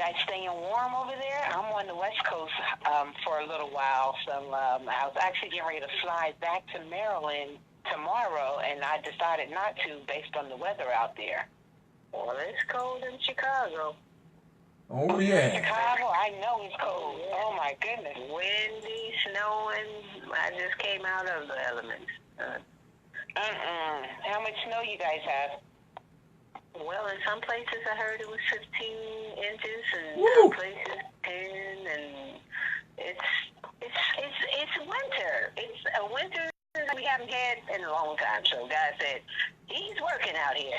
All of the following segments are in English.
guys staying warm over there? I'm on the West Coast for a little while, so I was actually getting ready to fly back to Maryland tomorrow, and I decided not to based on the weather out there. Well, it's cold in Chicago. Oh, yeah. Chicago, I know it's cold. Oh, my goodness. Windy, snowing. I just came out of the elements. How much snow you guys have? Well, in some places I heard it was 15 inches, and some places 10, and it's winter. It's a winter we haven't had in a long time. So God said, he's working out here.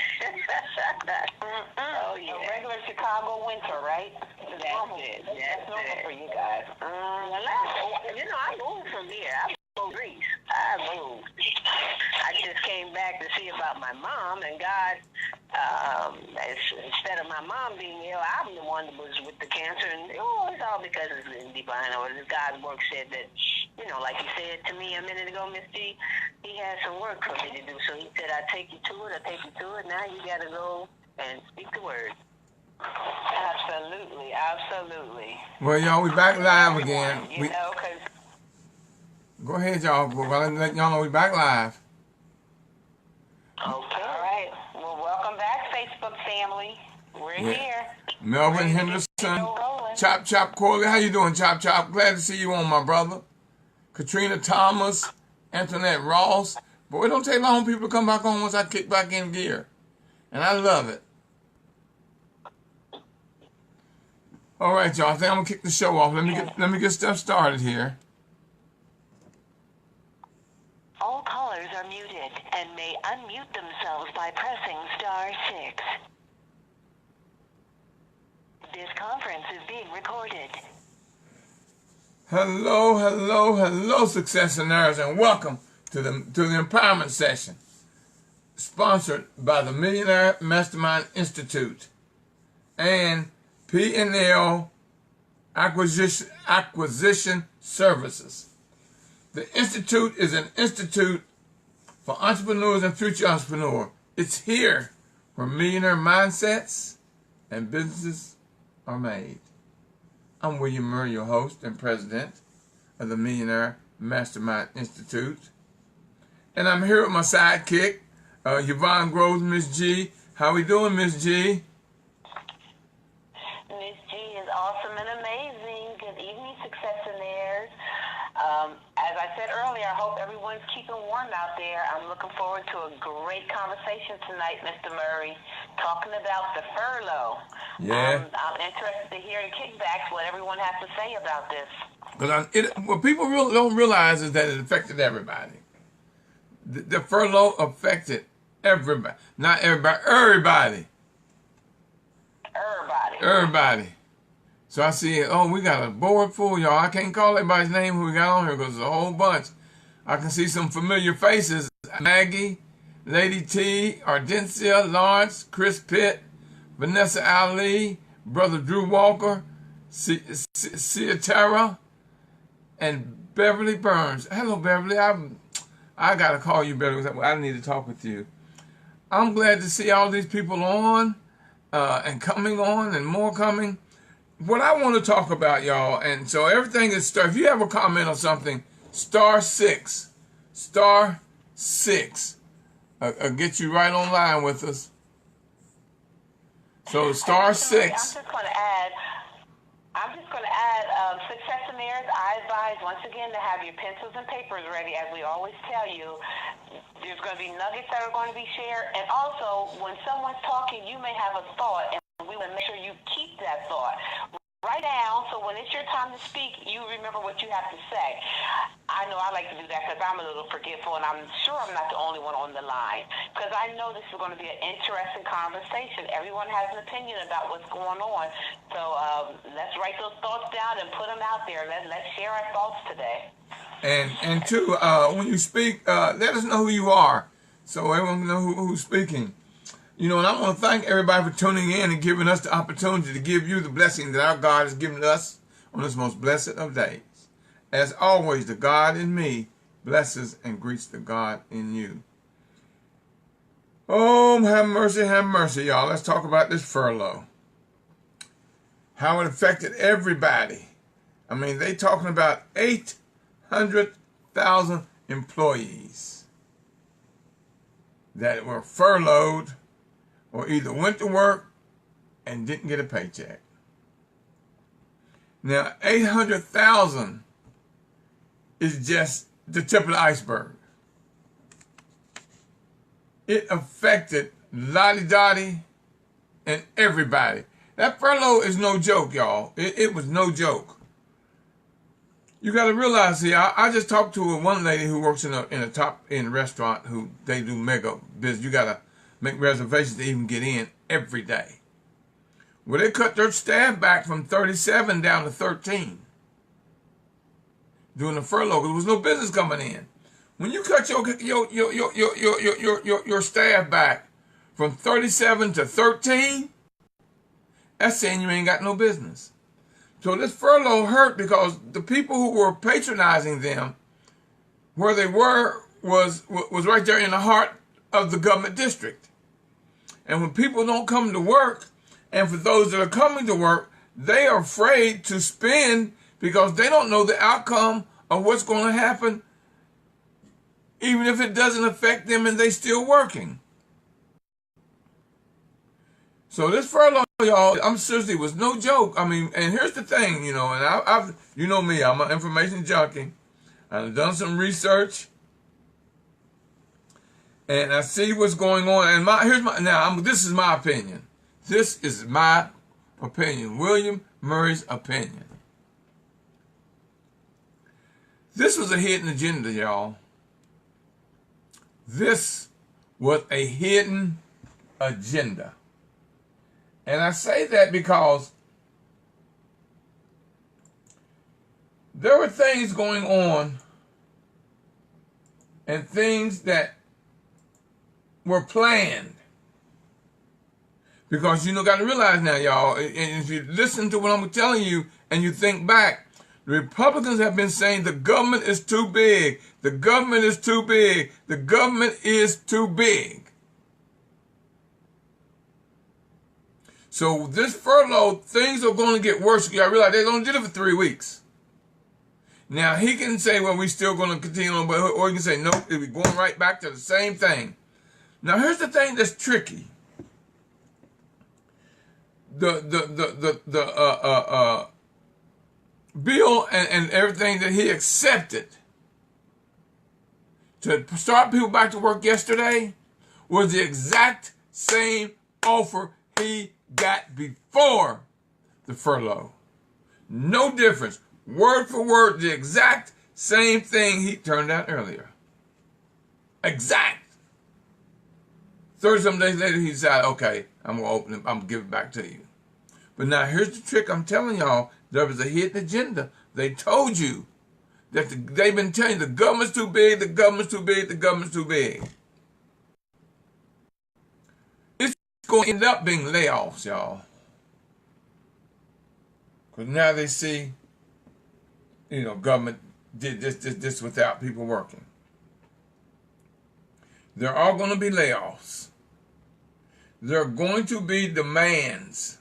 Oh, yeah. A regular Chicago winter, right? That's normal. That's normal for you guys. I moved from here. I moved. I just came back to see about my mom, and God, instead of my mom being ill, I'm the one that was with the cancer, and it's all because it's in divine order. God's work said that, like you said to me a minute ago, Miss G, he has some work for me to do. So he said, I take you to it. Now you got to go and speak the word. Absolutely. Well, y'all, we back live again. Because... Go ahead, y'all. Well, let y'all know we back live. Okay. All right. Well, welcome back, Facebook family. We're here. Melvin Henderson. Chop Corley. How you doing, Chop? Glad to see you on, my brother. Katrina Thomas. Antoinette Ross. Boy, it don't take long for people to come back on once I kick back in gear. And I love it. All right, y'all. I think I'm going to kick the show off. Let me get stuff started here. All callers are muted and may unmute themselves by pressing *6. This conference is being recorded. Hello, successionaires, and welcome to the empowerment session, sponsored by the Millionaire Mastermind Institute and P&L Acquisition Services. The Institute is an institute for entrepreneurs and future entrepreneurs. It's here where millionaire mindsets and businesses are made. I'm William Murray, your host and president of the Millionaire Mastermind Institute. And I'm here with my sidekick, Yvonne Groves, Miss G. How we doing, Miss G? Miss G is awesome and amazing. Good evening, successionaires. As I said earlier, I hope everyone's keeping warm out there. I'm looking forward to a great conversation tonight, Mr. Murray, talking about the furlough. Yeah. I'm interested to hear in kickbacks what everyone has to say about this. Because what people really don't realize is that it affected everybody. The furlough affected everybody. Not everybody, everybody. Everybody. So I see, we got a board full, y'all. I can't call everybody's name who we got on here because there's a whole bunch. I can see some familiar faces. Maggie, Lady T, Ardencia, Lawrence, Chris Pitt, Vanessa Ali, Brother Drew Walker, Ciatara, and Beverly Burns. Hello, Beverly. I got to call you, Beverly. I need to talk with you. I'm glad to see all these people on and coming on and more coming. What I want to talk about, y'all, and so everything is star. If you have a comment on something, *6, *6, get you right on line with us. So *6. I'm just going to add, successionaires, I advise once again to have your pencils and papers ready. As we always tell you, there's going to be nuggets that are going to be shared, and also when someone's talking, you may have a thought, and we want to make sure you keep that thought. Write down, so when it's your time to speak, you remember what you have to say. I know I like to do that because I'm a little forgetful, and I'm sure I'm not the only one on the line. Because I know this is going to be an interesting conversation. Everyone has an opinion about what's going on. So let's write those thoughts down and put them out there. Let's share our thoughts today. And two, when you speak, let us know who you are, so everyone can know who's speaking. And I want to thank everybody for tuning in and giving us the opportunity to give you the blessing that our God has given us on this most blessed of days. As always, the God in me blesses and greets the God in you. Oh, have mercy, y'all. Let's talk about this furlough. how it affected everybody. I mean, they talking about 800,000 employees that were furloughed or either went to work and didn't get a paycheck. Now, 800,000 is just the tip of the iceberg. It affected Lottie Dottie and everybody. That furlough is no joke, y'all. It was no joke. You got to realize here, I just talked to one lady who works in a top-end restaurant who they do mega business. You got to make reservations to even get in every day. Well, they cut their staff back from 37 down to 13 during the furlough because there was no business coming in. When you cut your staff back from 37 to 13, that's saying you ain't got no business. So this furlough hurt because the people who were patronizing them, where they were was right there in the heart of the government district. And when people don't come to work, and for those that are coming to work, they are afraid to spend because they don't know the outcome of what's going to happen, even if it doesn't affect them and they still working. So this furlough, y'all, I'm seriously, was no joke. I mean, and here's the thing, and I've you know me, I'm an information junkie. I've done some research, and I see what's going on. And this is my opinion. This is my opinion, William Murray's opinion. This was a hidden agenda, y'all. This was a hidden agenda. And I say that because there were things going on and things that were planned. Because got to realize now, y'all, and if you listen to what I'm telling you and you think back, the Republicans have been saying the government is too big. The government is too big. The government is too big. So this furlough, things are going to get worse. You got to realize they only did it for 3 weeks. Now, he can say, well, we're still going to continue on, or he can say, nope, we're going right back to the same thing. Now, here's the thing that's tricky. The bill and everything that he accepted to start people back to work yesterday was the exact same offer he got before the furlough. No difference. Word for word, the exact same thing he turned out earlier. Exact. 30-some days later, he decided, okay, I'm going to open it, I'm going to give it back to you. But now here's the trick I'm telling y'all. There was a hidden agenda. They told you that they've been telling you the government's too big, the government's too big, the government's too big. It's going to end up being layoffs, y'all. Because now they see, government did this without people working. There are going to be layoffs. There are going to be demands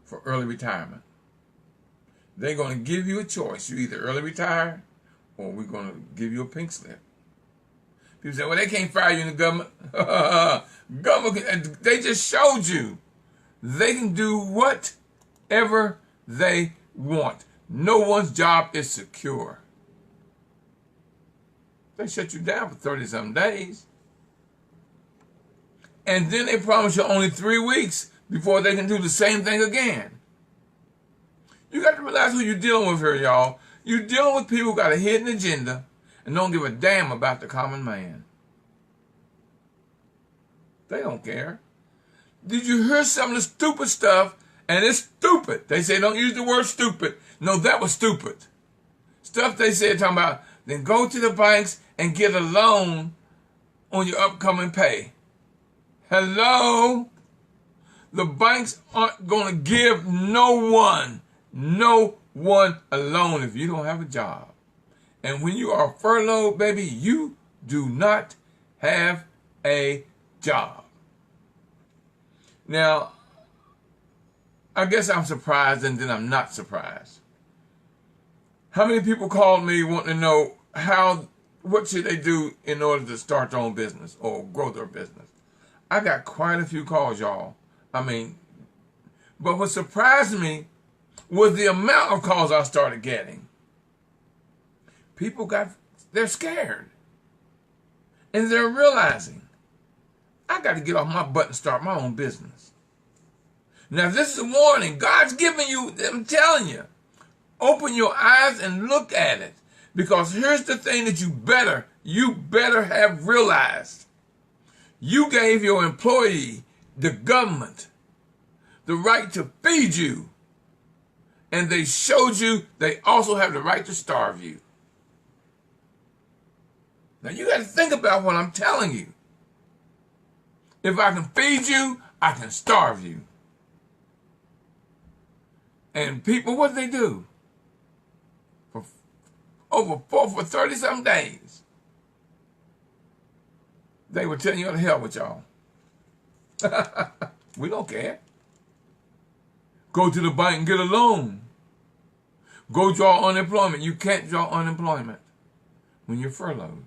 for early retirement. They're going to give you a choice. You either early retire or we're going to give you a pink slip. People say, well, they can't fire you in the government. Government, they just showed you. They can do whatever they want. No one's job is secure. They shut you down for 30-some days. And then they promise you only 3 weeks before they can do the same thing again. You got to realize who you're dealing with here, y'all. You're dealing with people who got a hidden agenda and don't give a damn about the common man. They don't care. Did you hear some of the stupid stuff? And it's stupid. They say don't use the word stupid. No, that was stupid. Stuff they said talking about, then go to the banks and get a loan on your upcoming pay. Hello? The banks aren't going to give no one a loan if you don't have a job. And when you are furloughed, baby, you do not have a job. Now, I guess I'm surprised and then I'm not surprised. How many people called me wanting to know what should they do in order to start their own business or grow their business? I got quite a few calls, y'all. But what surprised me was the amount of calls I started getting. People they're scared. And they're realizing, I got to get off my butt and start my own business. Now, this is a warning. God's giving you, I'm telling you, open your eyes and look at it. Because here's the thing that you better have realized. You gave your employee, the government, the right to feed you. And they showed you they also have the right to starve you. Now you got to think about what I'm telling you. If I can feed you, I can starve you. And people, what they do? For 30-some days, they were telling you to hell with y'all. We don't care. Go to the bank and get a loan. Go draw unemployment. You can't draw unemployment when you're furloughed.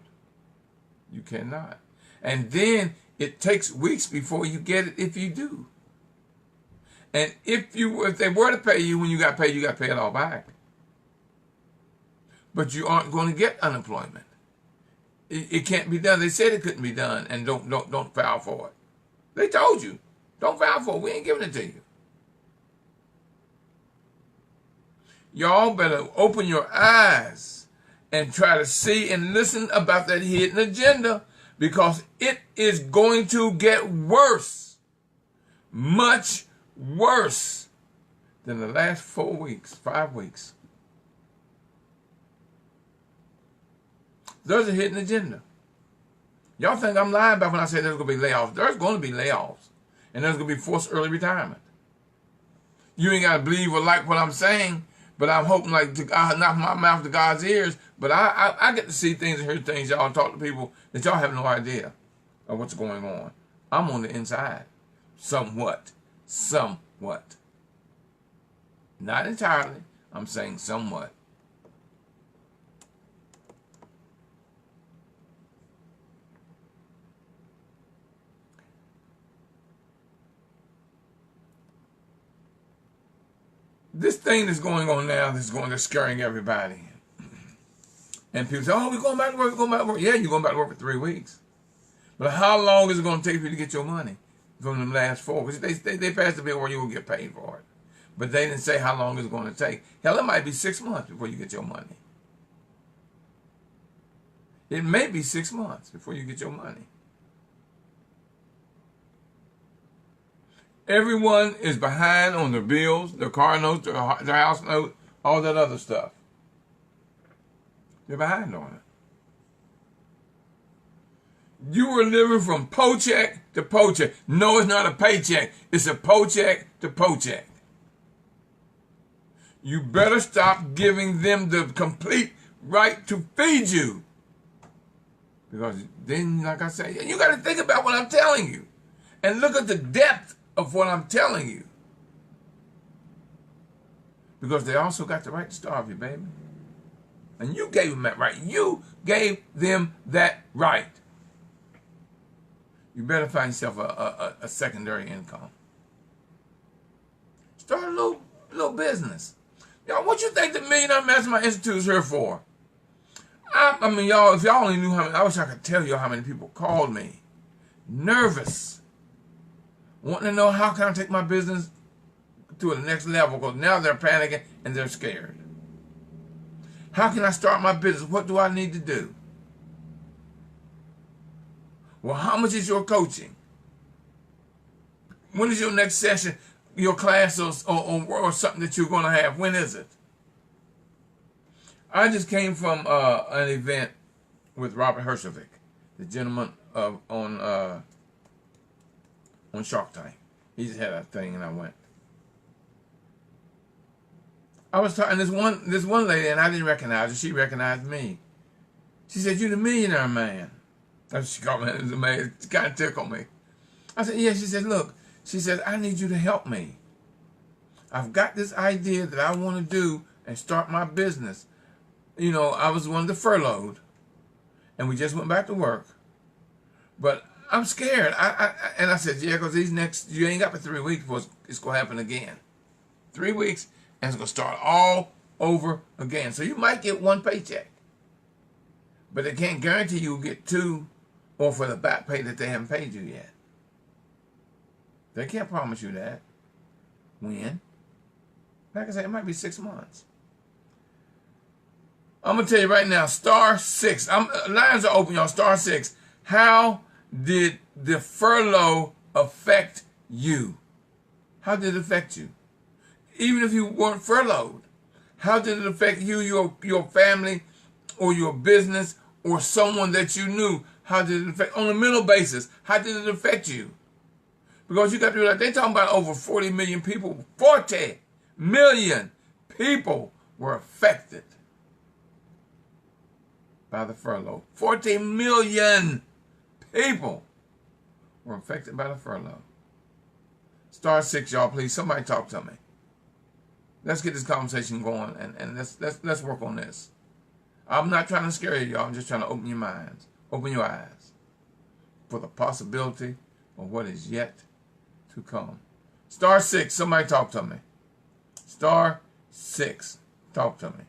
You cannot. And then it takes weeks before you get it if you do. And if they were to pay you when you got paid, you got to pay it all back. But you aren't going to get unemployment. It can't be done. They said it couldn't be done, and don't file for it. They told you, don't file for it. We ain't giving it to you. Y'all better open your eyes and try to see and listen about that hidden agenda, because it is going to get worse, much worse than the last 5 weeks. There's a hidden agenda. Y'all think I'm lying about when I say there's going to be layoffs. There's going to be layoffs. And there's going to be forced early retirement. You ain't got to believe or like what I'm saying, but I'm hoping like I knock my mouth to God's ears. But I get to see things and hear things, y'all, and talk to people that y'all have no idea of what's going on. I'm on the inside. Somewhat. Not entirely. I'm saying somewhat. This thing that's going on now that's scaring everybody. And people say, oh, we're going back to work, Yeah, you're going back to work for 3 weeks. But how long is it going to take for you to get your money from the last 4? Because they passed the bill where you will get paid for it. But they didn't say how long it's going to take. Hell, it might be 6 months before you get your money. It may be 6 months before you get your money. Everyone is behind on their bills, their car notes, their house note, all that other stuff. They're behind on it. You were living from paycheck to paycheck. No, it's not a paycheck. It's a paycheck to paycheck. You better stop giving them the complete right to feed you. Because then, like I say, you got to think about what I'm telling you. And look at the depth of what I'm telling you. Because they also got the right to starve you, baby. And you gave them that right. You gave them that right. You better find yourself a secondary income. Start a little business. Y'all, what you think the Millionaire Mastermind Institute is here for? I mean, y'all, if y'all only knew how many, I wish I could tell you how many people called me. Nervous. Wanting to know how can I take my business to the next level, because now they're panicking and they're scared. How can I start my business? What do I need to do? Well, how much is your coaching? When is your next session, your class or something that you're going to have? When is it? I just came from an event with Robert Herjavec, the gentleman on Shark Tank. He just had a thing and I went. I was talking to this one lady and I didn't recognize her. She recognized me. She said, "You the millionaire man." That's what she called me. It was amazing. It kind of tickled me. I said, "Yeah." She said, "Look," she said, "I need you to help me. I've got this idea that I want to do and start my business. You know, I was one of the furloughed, and we just went back to work. But I'm scared. And I said, yeah, because you ain't got for 3 weeks before it's going to happen again. 3 weeks, and it's going to start all over again. So you might get one paycheck, but they can't guarantee you'll get two, or for the back pay that they haven't paid you yet. They can't promise you that. When? Like I said, it might be 6 months. I'm going to tell you right now, *6. Lines are open, y'all. *6. How did the furlough affect you? How did it affect you? Even if you weren't furloughed, how did it affect you, your family, or your business, or someone that you knew? How did it affect, on a mental basis, how did it affect you? Because you got to realize, they're talking about over 40 million people. 40 million people were affected by the furlough. 40 million people were affected by the furlough. *6, y'all, please. Somebody talk to me. Let's get this conversation going, and let's work on this. I'm not trying to scare you, y'all. I'm just trying to open your minds, open your eyes for the possibility of what is yet to come. *6, somebody talk to me. *6, talk to me.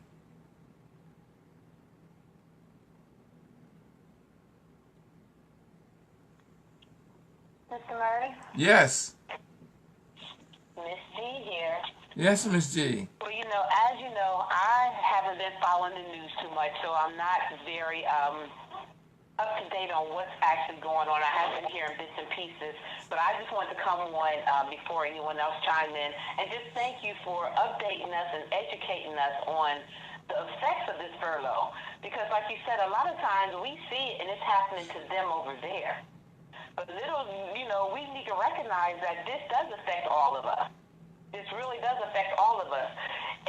Mr. Murray? Yes. Miss G here. Yes, Miss G. Well, as you know, I haven't been following the news too much, so I'm not very up to date on what's actually going on. I have been hearing bits and pieces, but I just wanted to come on before anyone else chimed in and just thank you for updating us and educating us on the effects of this furlough. Because like you said, a lot of times we see it and it's happening to them over there. But we need to recognize that this does affect all of us. This really does affect all of us.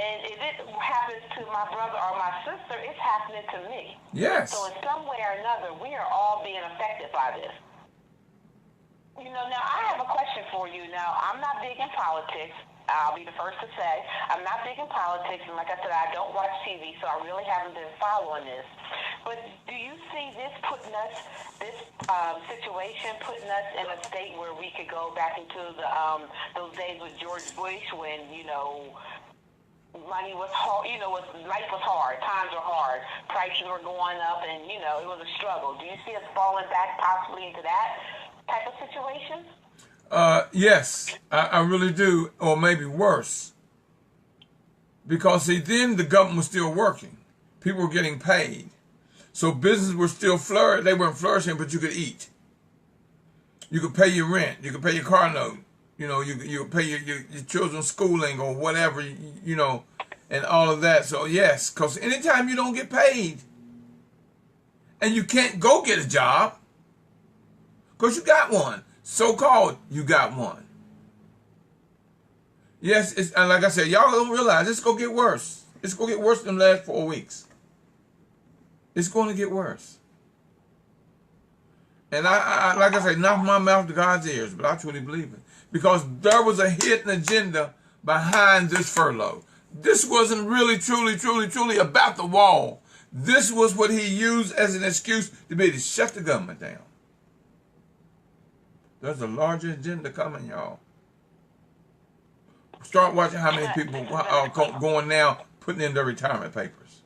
And if it happens to my brother or my sister, it's happening to me. Yes. So in some way or another, we are all being affected by this. Now I have a question for you. Now, I'm not big in politics. I'll be the first to say. I'm not big in politics, and like I said, I don't watch TV, so I really haven't been following this. But do you see this situation putting us in a state where we could go back into those days with George Bush when, money was hard, life was hard, times were hard, prices were going up, and, it was a struggle. Do you see us falling back possibly into that type of situation? Yes, I really do, or maybe worse. Because, see, then the government was still working. People were getting paid. So businesses were still flourishing. They weren't flourishing, but you could eat. You could pay your rent. You could pay your car note. You could pay your children's schooling or whatever, and all of that. So, yes, because anytime you don't get paid and you can't go get a job, because you got one. So-called, you got one. Yes, and like I said, y'all don't realize it's going to get worse. It's going to get worse than the last 4 weeks. It's going to get worse. And I like I say, not from my mouth to God's ears, but I truly believe it. Because there was a hidden agenda behind this furlough. This wasn't really, truly about the wall. This was what he used as an excuse to be able to shut the government down. There's a larger agenda coming, y'all. Start watching how many people are going now, putting in their retirement papers.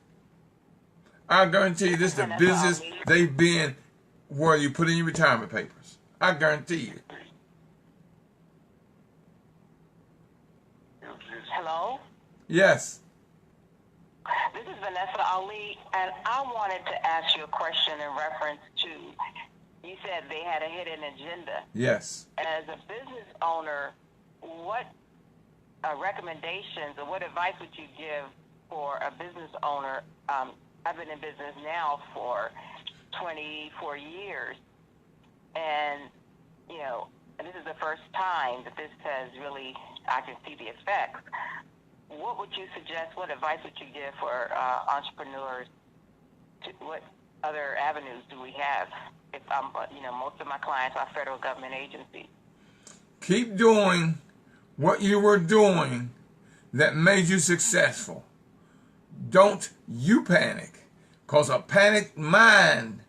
I guarantee you this is the busiest they've been where you put in your retirement papers. I guarantee you. Hello? Yes. This is Vanessa Ali, and I wanted to ask you a question in reference to, you said they had a hidden agenda. Yes. As a business owner, what recommendations or what advice would you give for a business owner? I've been in business now for 24 years, and, this is the first time that this has really, I can see the effects. What would you suggest, what advice would you give for entrepreneurs? What other avenues do we have? If most of my clients are federal government agencies. Keep doing what you were doing that made you successful. Don't you panic, because a panicked mind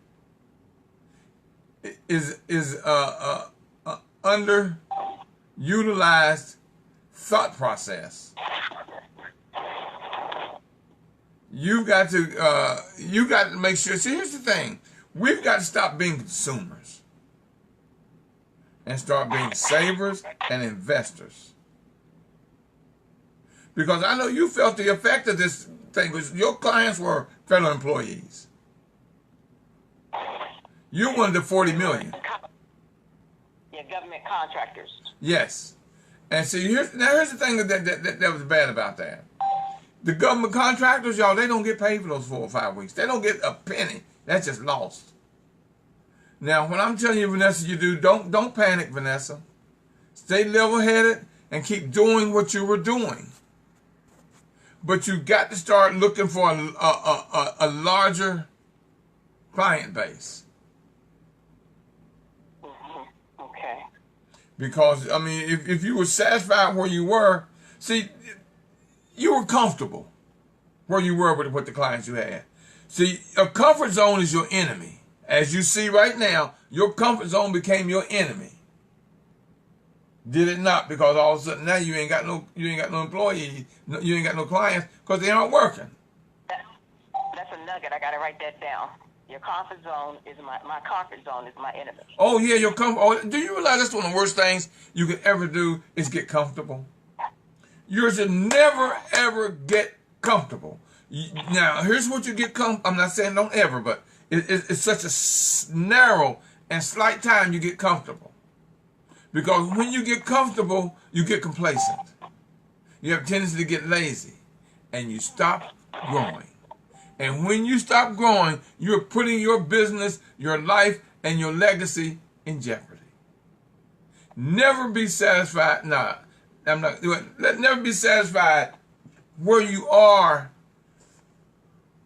is underutilized thought process. You got to make sure. See, here's the thing: we've got to stop being consumers and start being savers and investors. Because I know you felt the effect of this thing, because your clients were federal employees. You wanted the $40 million. Yeah, government contractors. Yes. And see, here's the thing that was bad about that. The government contractors, y'all, they don't get paid for those 4 or 5 weeks. They don't get a penny. That's just lost. Now, when I'm telling you, Vanessa, don't panic, Vanessa. Stay level-headed and keep doing what you were doing. But you got to start looking for a larger client base. Okay. Because, I mean, if you were satisfied where you were, see, you were comfortable where you were with the clients you had. See, a comfort zone is your enemy. As you see right now, your comfort zone became your enemy. Did it not? Because all of a sudden now you ain't got no employees, you ain't got no clients because they aren't working. That's a nugget. I gotta write that down. Your comfort zone is my comfort zone is my enemy. Oh yeah, your comfort. Oh, do you realize that's one of the worst things you could ever do is get comfortable? You should never ever get comfortable. Now here's what you get comfortable. I'm not saying don't ever, but it's such a narrow and slight time you get comfortable. Because when you get comfortable, you get complacent. You have a tendency to get lazy. And you stop growing. And when you stop growing, you're putting your business, your life, and your legacy in jeopardy. Never be satisfied. Nah, I'm not. Never be satisfied where you are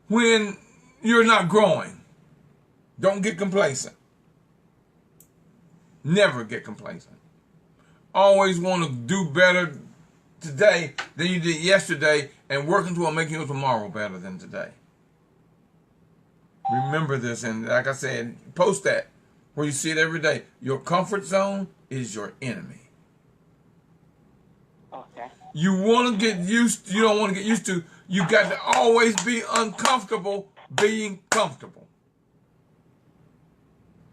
when you're not growing. Don't get complacent. Never get complacent. Always want to do better today than you did yesterday and working toward making your tomorrow better than today. Remember this, and like I said, post that where you see it every day. Your comfort zone is your enemy. Okay. You don't want to get used to, you got to always be uncomfortable being comfortable.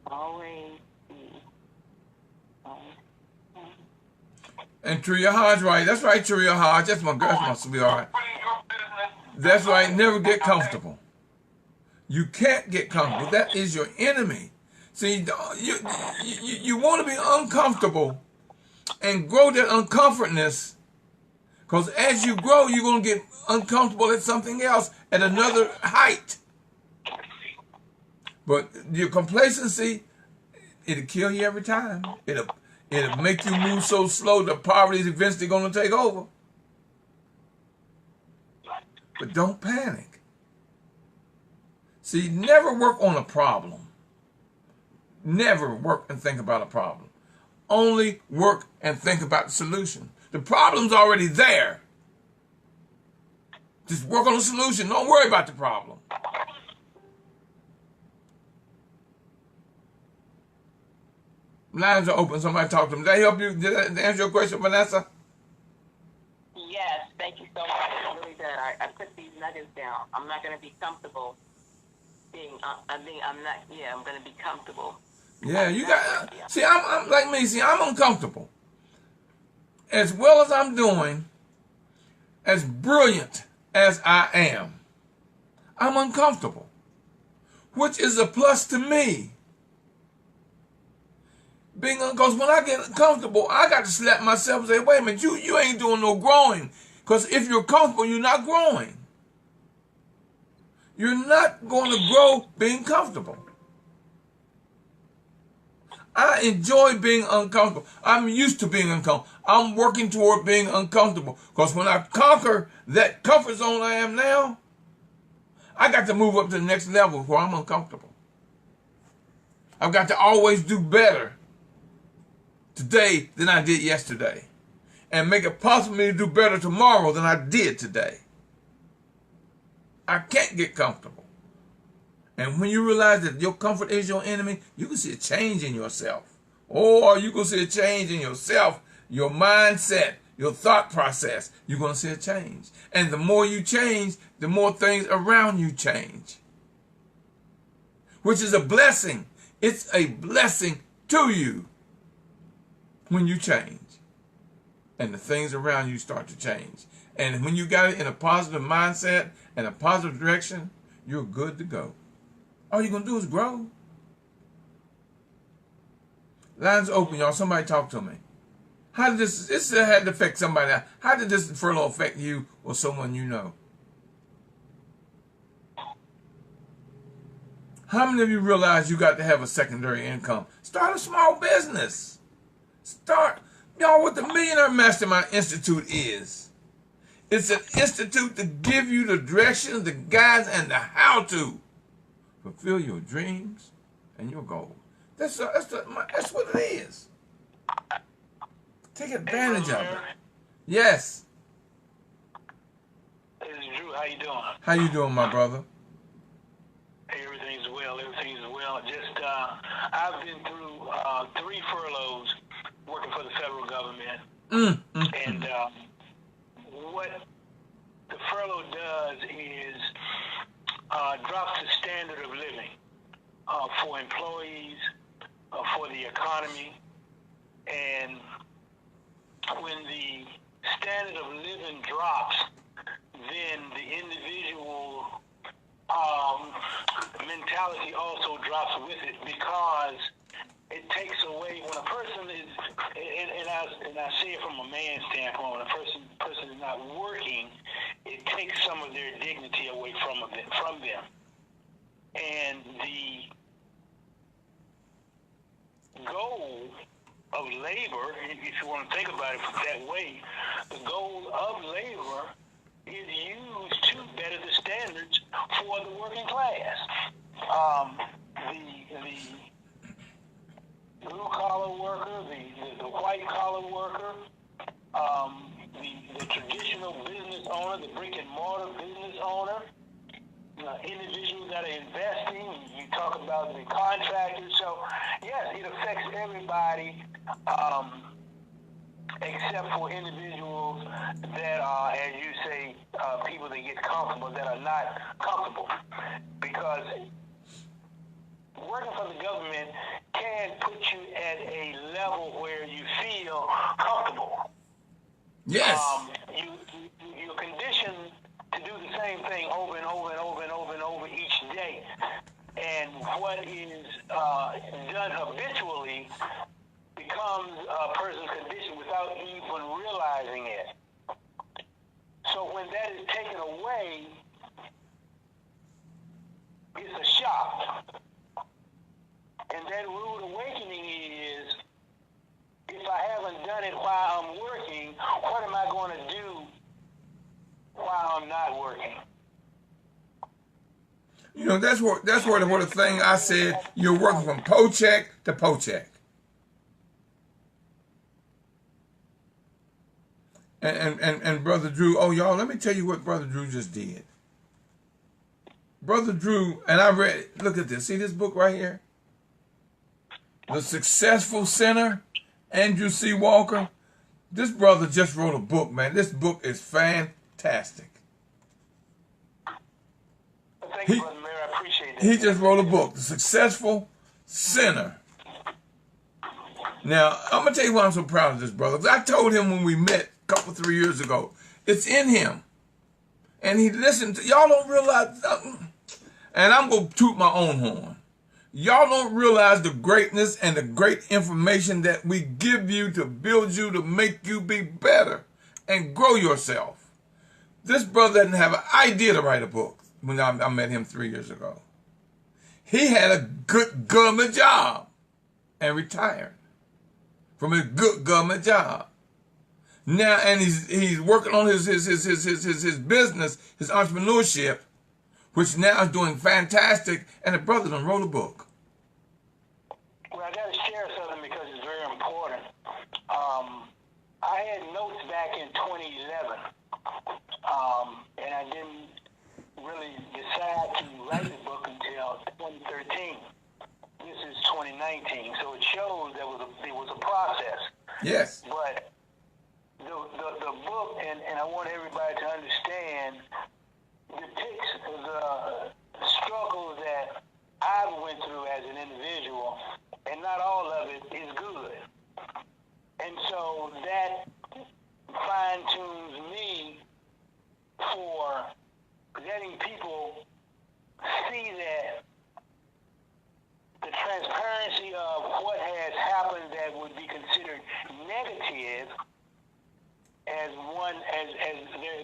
Always. And Tria Hodge, right? That's right, Tria Hodge. That's my girl. That's my sweetheart. That's right. Never get comfortable. You can't get comfortable. That is your enemy. See, you want to be uncomfortable and grow that uncomfortness, because as you grow, you're going to get uncomfortable at something else at another height. But your complacency, it'll kill you every time. It'll make you move so slow that poverty is eventually going to take over. But don't panic. See, never work on a problem. Never work and think about a problem. Only work and think about the solution. The problem's already there. Just work on the solution. Don't worry about the problem. Lines are open. Somebody talk to them. Did that help you? Did that answer your question, Vanessa? Yes, thank you so much. I really did. I put these nuggets down. I'm not going to be comfortable being. I'm going to be comfortable. Yeah, you got. See, I'm like me. See, I'm uncomfortable. As well as I'm doing, as brilliant as I am, I'm uncomfortable, which is a plus to me. Because when I get comfortable, I got to slap myself and say, wait a minute, you ain't doing no growing. Because if you're comfortable, you're not growing. You're not going to grow being comfortable. I enjoy being uncomfortable. I'm used to being uncomfortable. I'm working toward being uncomfortable. Because when I conquer that comfort zone I am now, I got to move up to the next level where I'm uncomfortable. I've got to always do better today than I did yesterday. and make it possible for me to do better tomorrow than I did today. I can't get comfortable. And when you realize that your comfort is your enemy, you can see a change in yourself. Or you can see a change in yourself, your mindset, your thought process. You're going to see a change. And the more you change, the more things around you change. Which is a blessing. It's a blessing to you when you change. And the things around you start to change. And when you got it in a positive mindset and a positive direction, you're good to go. All you're going to do is grow. Lines open, y'all. Somebody talk to me. How did this had to affect somebody else. How did this furlough affect you or someone you know? How many of you realize you got to have a secondary income? Start a small business. Start. Y'all, what the Millionaire Mastermind Institute is. It's an institute to give you the direction, the guides, and the how to fulfill your dreams and your goals. That's what it is. Take advantage of it. Yes. This is Drew. How you doing? How you doing, my brother? Everything's well. Everything's well. Just I've been through 3 furloughs working for the federal government, and what the furlough does is drops the standard of living for employees, for the economy, and when the standard of living drops, then the individual mentality also drops with it, because it takes away when a person is, and I see it from a man's standpoint, when a person is not working, it takes some of their dignity away from them. And the goal of labor, if you want to think about it that way, the goal of labor is used to better the standards for the working class. The blue-collar worker, the white-collar worker, the traditional business owner, the brick-and-mortar business owner, individuals that are investing. You talk about the contractors. So, yes, it affects everybody, except for individuals that are, as you say, people that get comfortable, that are not comfortable. Because working for the government can put you at a level where you feel comfortable. Yes. You're conditioned to do the same thing over and over and over and over and over each day. And what is done habitually becomes a person's condition without even realizing it. So when that is taken away, it's a shock. And that rude awakening is, if I haven't done it while I'm working, what am I going to do while I'm not working? You know, that's where the thing I said, you're working from paycheck to paycheck. And Brother Drew, oh, y'all, let me tell you what Brother Drew just did. Brother Drew, and I read it. Look at this. See this book right here? The Successful Sinner, Andrew C. Walker. This brother just wrote a book, man. This book is fantastic. Thank you, Brother Mary. I appreciate that. He just wrote a book, The Successful Sinner. Now, I'm going to tell you why I'm so proud of this brother. 'Cause I told him when we met a couple, 3 years ago, it's in him. And he listened to, y'all don't realize, and I'm going to toot my own horn. Y'all don't realize the greatness and the great information that we give you to build you, to make you be better and grow yourself. This brother didn't have an idea to write a book when I met him 3 years ago. He had a good government job and retired from a good government job. Now, and he's working on his business, his entrepreneurship, which now is doing fantastic, and the brother done wrote a book. Well, I got to share something because it's very important. I had notes 2011. And I didn't really decide to write the book until 2013. This is 2019, so it shows there was a process. Yes. But the book, and I want everybody to understand, depicts the struggles that I went through as an individual, and not all of it is good. And so that fine-tunes me for letting people see that the transparency of what has happened that would be considered negative, as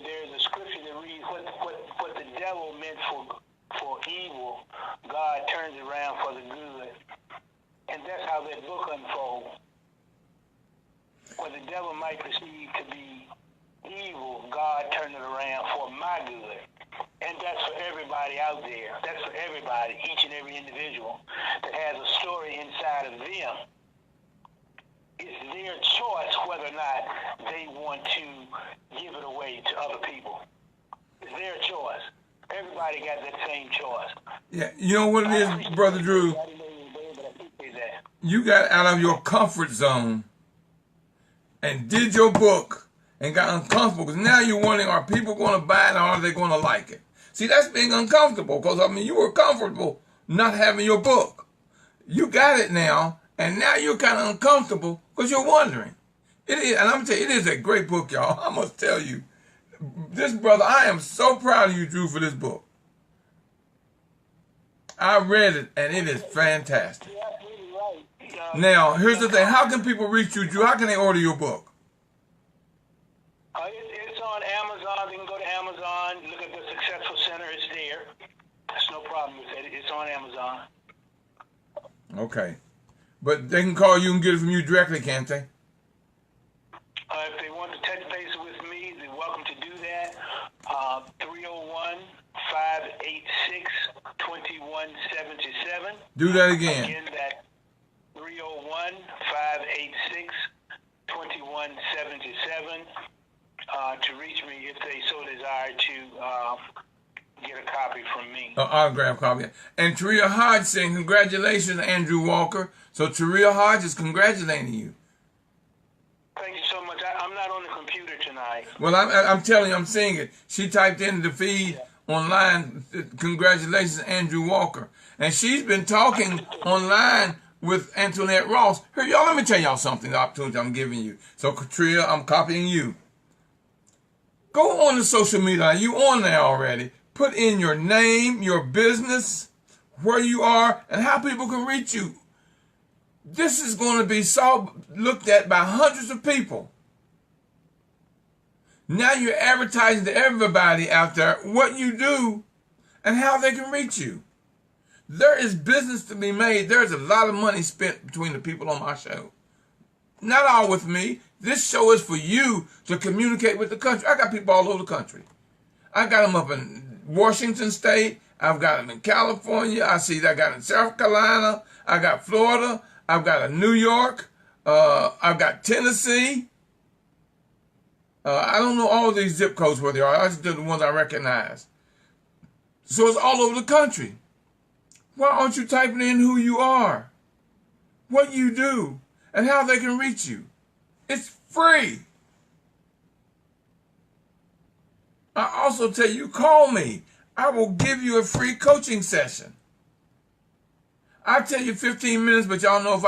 there's a scripture that reads, what the devil meant for evil, God turns it around for the good. And that's how that book unfolds. What the devil might perceive to be evil, God turned it around for my good. And that's for everybody out there. That's for everybody, each and every individual that has a story inside of them. It's their choice whether or not they want to give it away to other people. It's their choice. Everybody got that same choice. Yeah, you know what it is, Brother Drew? You got out of your comfort zone and did your book and got uncomfortable because now you're wondering, are people going to buy it or are they going to like it? See, that's being uncomfortable because, I mean, you were comfortable not having your book. You got it now, and now you're kind of uncomfortable because you're wondering. It is, and I'm going to tell you, it is a great book, y'all. I must tell you. This brother, I am so proud of you, Drew, for this book. I read it, and it is fantastic. Now, here's the thing. How can people reach you, Drew? How can they order your book? It's on Amazon. They can go to Amazon, look at the Successful Center. It's there. There's no problem with it. It's on Amazon. Okay. But they can call you and get it from you directly, can't they? If they want to touch base with me, they're welcome to do that. 301-586-2177. Do that again. Again, that 301-586-2177. To reach me if they so desire to get a copy from me. An autograph copy. And Taria Hodge saying, congratulations, Andrew Walker. So Taria Hodge is congratulating you. Thank you so much. I'm not on the computer tonight. Well, I'm telling you, I'm seeing it. She typed in the feed online, congratulations, Andrew Walker. And she's been talking online with Antoinette Ross. Here, y'all, let me tell y'all something, the opportunity I'm giving you. So, Taria, I'm copying you. Go on to social media. You on there already. Put in your name, your business, where you are, and how people can reach you. This is going to be looked at by hundreds of people. Now you're advertising to everybody out there what you do and how they can reach you. There is business to be made. There's a lot of money spent between the people on my show. Not all with me. This show is for you to communicate with the country. I got people all over the country. I got them up in Washington State. I've got them in California. I got them in South Carolina. I got Florida. I've got a New York. I've got Tennessee. I don't know all these zip codes where they are. I just do the ones I recognize. So it's all over the country. Why aren't you typing in who you are, what you do, and how they can reach you? It's free. I also tell you, call me. I will give you a free coaching session. I tell you 15 minutes, but y'all know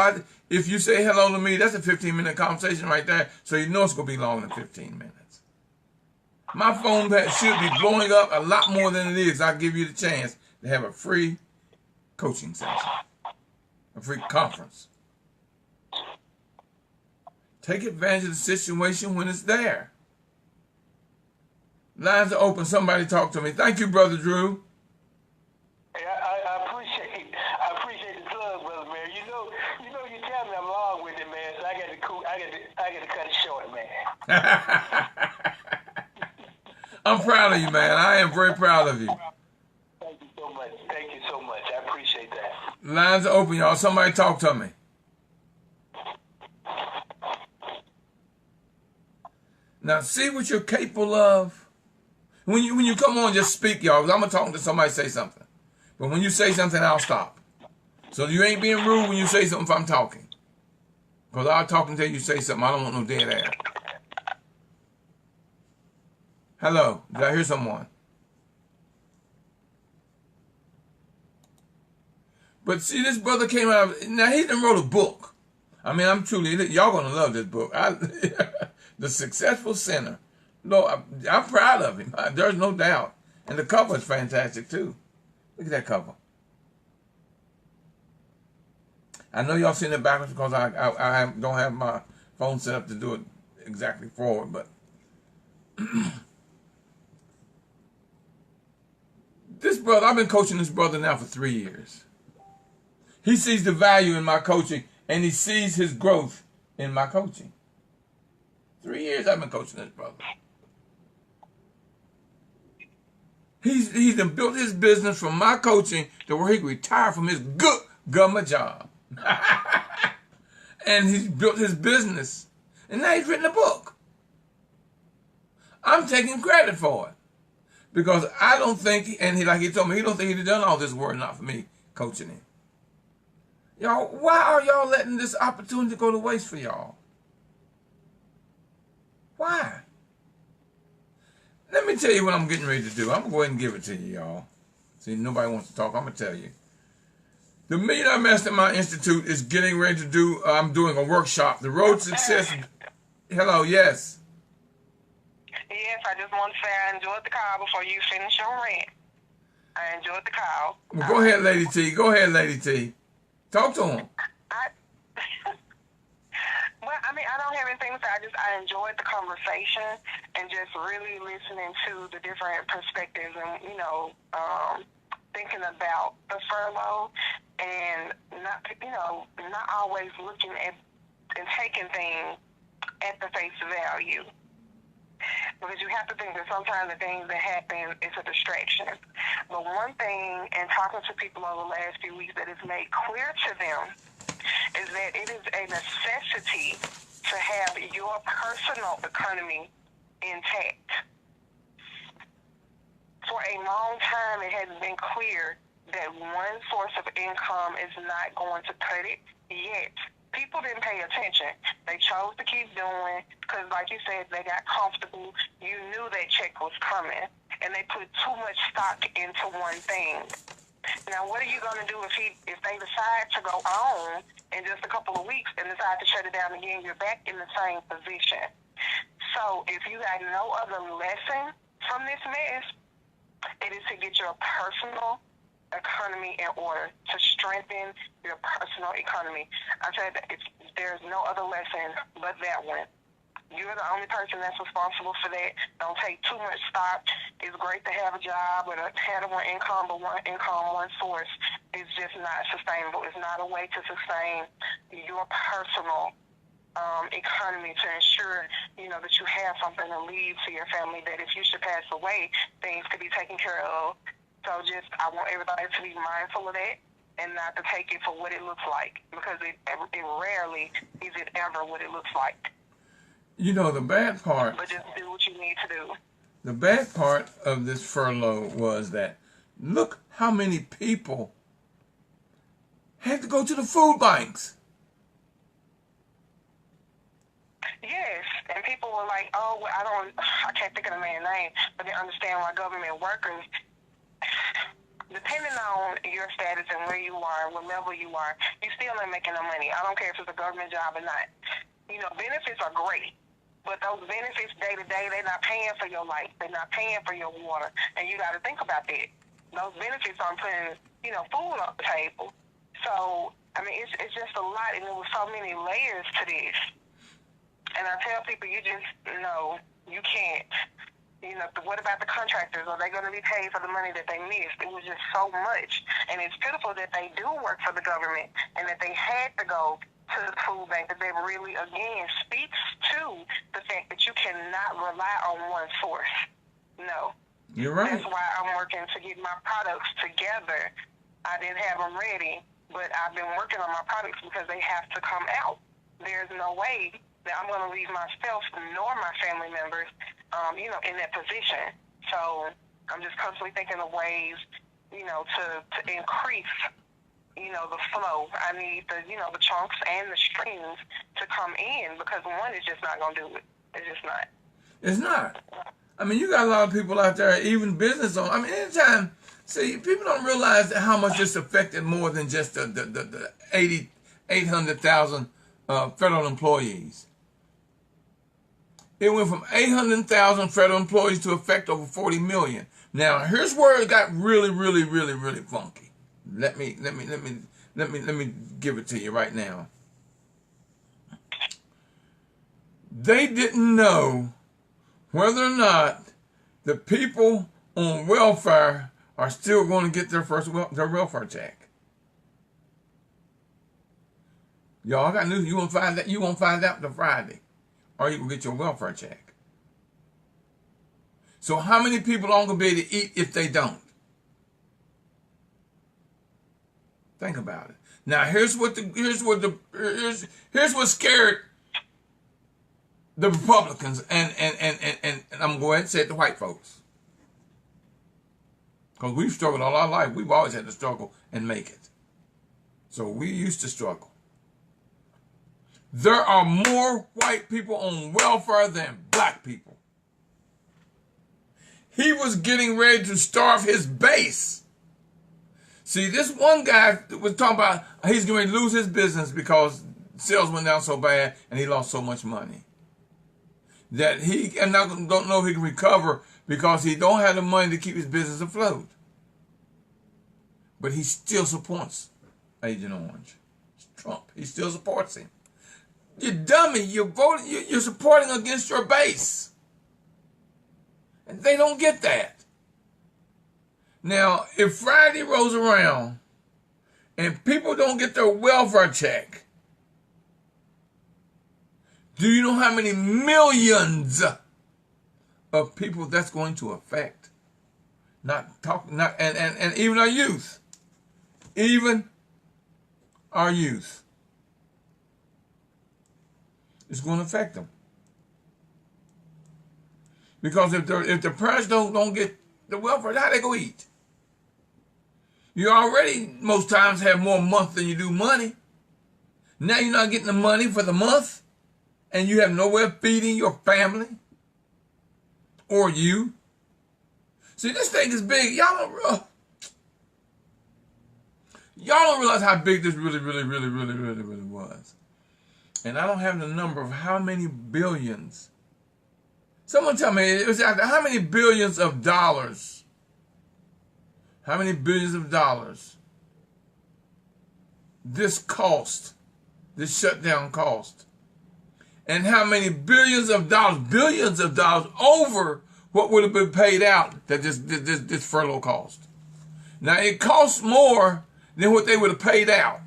if you say hello to me, that's a 15-minute conversation right there, so you know it's going to be longer than 15 minutes. My phone should be blowing up a lot more than it is. I'll give you the chance to have a free coaching session, a free conference. Take advantage of the situation when it's there. Lines are open. Somebody talk to me. Thank you, Brother Drew. Hey, I appreciate the plug, Brother Man. You know, you tell me I'm long with it, man. So I got to cut it short, man. I'm proud of you, man. I am very proud of you. Thank you so much. Thank you so much. I appreciate that. Lines are open, y'all. Somebody talk to me. Now see what you're capable of. When you come on, just speak, y'all. 'Cause I'm gonna talk to somebody, say something. But when you say something, I'll stop. So you ain't being rude when you say something if I'm talking. Because I'll talk until you say something. I don't want no dead air. Hello, did I hear someone? But see, this brother came out. Now he done wrote a book. I mean, I'm truly, y'all gonna love this book. The Successful Sinner. No, I'm proud of him. There's no doubt. And the cover is fantastic too. Look at that cover. I know y'all seen it backwards because I don't have my phone set up to do it exactly forward, but this brother, I've been coaching this brother now for 3 years. He sees the value in my coaching, and he sees his growth in my coaching. 3 years I've been coaching this brother. He's built his business from my coaching to where he can retire from his good government job. And he's built his business. And now he's written a book. I'm taking credit for it. Because I don't think, and like he told me, he don't think he'd done all this work not for me coaching him. Y'all, why are y'all letting this opportunity go to waste for y'all? Why? Let me tell you what I'm getting ready to do. I'm going to go ahead and give it to you, y'all. See, nobody wants to talk. I'm going to tell you. The Millionaire Mastermind Institute is getting ready to do, I'm doing a workshop. The Road to Success. Hello, yes. Yes, I just want to say I enjoyed the call before you finish your rant. I enjoyed the call. Well, go ahead, Lady T. Go ahead, Lady T. Talk to him. Well, I mean, I don't have anything to say. I enjoyed the conversation and just really listening to the different perspectives and, thinking about the furlough and not always looking at and taking things at the face value. Because you have to think that sometimes the things that happen is a distraction. But one thing, and talking to people over the last few weeks, that is made clear to them is that it is a necessity to have your personal economy intact. For a long time, it has been clear that one source of income is not going to cut it, yet people didn't pay attention. They chose to keep doing because, like you said, they got comfortable. You knew that check was coming, and they put too much stock into one thing. Now, what are you going to do if they decide to go on in just a couple of weeks and decide to shut it down again? You're back in the same position. So if you got no other lesson from this mess, it is to get your personal economy in order, to strengthen your personal economy. I said there's no other lesson but that one. You're the only person that's responsible for that. Don't take too much stock. It's great to have a job or to have one income, but one income, one source is just not sustainable. It's not a way to sustain your personal economy to ensure, that you have something to leave to your family, that if you should pass away, things could be taken care of. So I want everybody to be mindful of that and not to take it for what it looks like, because it rarely is it ever what it looks like. The bad part. But just do what you need to do. The bad part of this furlough was that look how many people had to go to the food banks. Yes, and people were like, "Oh, well, I can't think of the man's name," but they understand why government workers, depending on your status and where you are, what level you are, you still ain't making no money. I don't care if it's a government job or not. Benefits are great, but those benefits day to day, they're not paying for your life. They're not paying for your water, and you got to think about that. Those benefits aren't putting, food on the table. So, I mean, it's just a lot, and there were so many layers to this. And I tell people, you just, you can't. What about the contractors? Are they going to be paid for the money that they missed? It was just so much. And it's pitiful that they do work for the government and that they had to go to the food bank. That they really, again, speaks to the fact that you cannot rely on one source. No. You're right. That's why I'm working to get my products together. I didn't have them ready, but I've been working on my products because they have to come out. There's no way that I'm going to leave myself nor my family members, in that position. So I'm just constantly thinking of ways, to increase, the flow. I need the chunks and the streams to come in, because one is just not going to do it. It's just not. It's not. I mean, you got a lot of people out there, even business owners. I mean, anytime, see, people don't realize how much this affected more than just the 800,000 federal employees. It went from 800,000 federal employees to affect over 40 million. Now, here's where it got really, really, really, really funky. Let me give it to you right now. They didn't know whether or not the people on welfare are still going to get their welfare check. Y'all, I got news. You won't find out till Friday, or you will get your welfare check. So how many people aren't going to be able to eat if they don't? Think about it. Now here's what scared the Republicans and I'm going to go ahead and say it to white folks. Because we've struggled all our life. We've always had to struggle and make it. So we used to struggle. There are more white people on welfare than black people. He was getting ready to starve his base. See, this one guy was talking about he's going to lose his business because sales went down so bad and he lost so much money. That he don't know if he can recover because he don't have the money to keep his business afloat. But he still supports Agent Orange. It's Trump. He still supports him. You dummy, you're supporting against your base. And they don't get that. Now, if Friday rolls around and people don't get their welfare check, do you know how many millions of people that's going to affect? And even our youth. Even our youth. It's going to affect them. Because if the parents don't get the welfare, how they go eat? You already most times have more month than you do money. Now you're not getting the money for the month, and you have nowhere feeding your family or you. See, this thing is big. Y'all don't realize how big this really was. And I don't have the number of how many billions. Someone tell me, it was after how many billions of dollars? How many billions of dollars this shutdown cost? And how many billions of dollars over what would have been paid out that this furlough cost? Now, it costs more than what they would have paid out.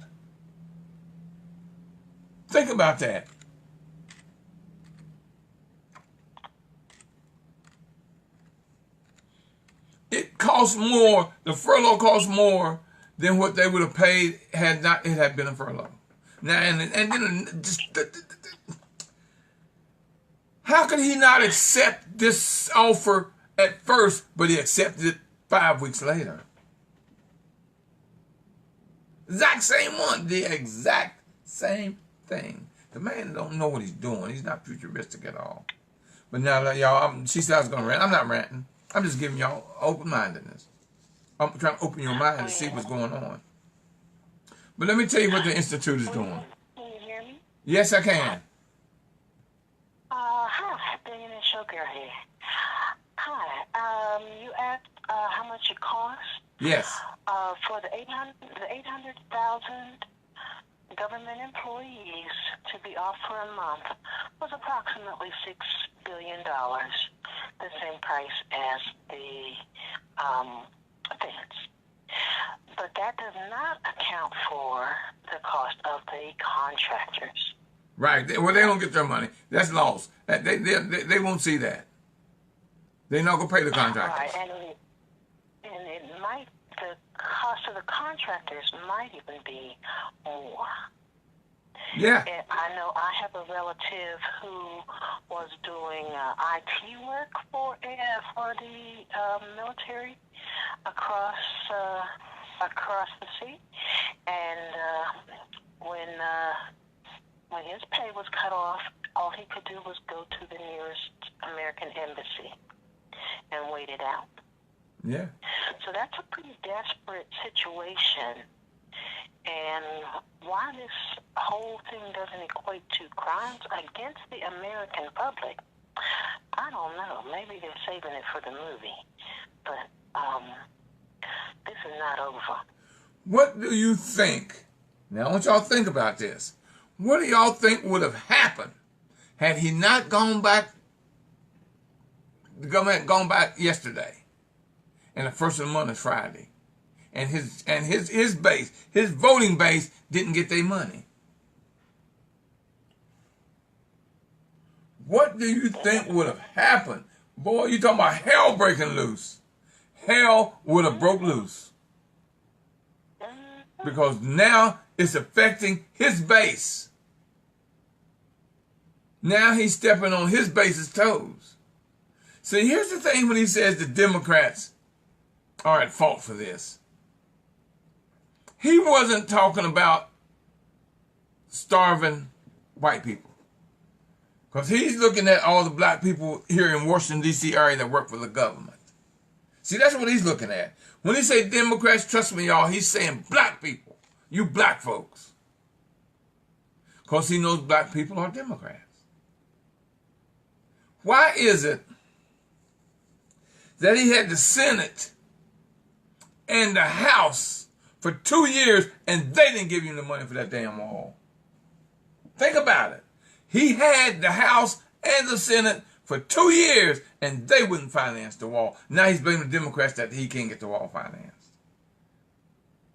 Think about that. It costs more, the furlough costs more than what they would have paid had it had been a furlough. Now, and then how could he not accept this offer at first, but he accepted it 5 weeks later? Exact same one, the exact same thing. The man don't know what he's doing. He's not futuristic at all. But now, y'all, she said I was going to rant. I'm not ranting. I'm just giving y'all open-mindedness. I'm trying to open your mind to see what's going on. But let me tell you what the Institute is doing. Can you hear me? Yes, I can. Hi, Billionaire Showgirl here. Hi, you asked how much it costs? Yes. For the 800,000 government employees to be off for a month was approximately $6 billion, the same price as the feds. But that does not account for the cost of the contractors. Right. Well, they don't get their money. That's lost. They won't see that. They're not going to pay the contractors. Right, and it might, the cost of the contractors might even be more. Yeah. And I know I have a relative who was doing IT work for the military across the sea, and when his pay was cut off, all he could do was go to the nearest American embassy and wait it out. Yeah. So that's a pretty desperate situation. And why this whole thing doesn't equate to crimes against the American public, I don't know. Maybe they're saving it for the movie. But this is not over. What do you think? Now I want y'all to think about this. What do y'all think would have happened had he not gone back, the government had gone back yesterday, and the first of the month is Friday, and his base, his voting base, didn't get their money? What do you think would have happened? Boy, you talking about hell breaking loose. Hell would have broke loose. Because now it's affecting his base. Now he's stepping on his base's toes. See, here's the thing when he says the Democrats are at fault for this. He wasn't talking about starving white people. Because he's looking at all the black people here in Washington, D.C. area that work for the government. See, that's what he's looking at. When he say Democrats, trust me, y'all, he's saying black people. You black folks. Because he knows black people are Democrats. Why is it that he had the Senate and the House for 2 years and they didn't give him the money for that damn wall? Think about it. He had the House and the Senate for 2 years and they wouldn't finance the wall. Now he's blaming the Democrats that he can't get the wall financed.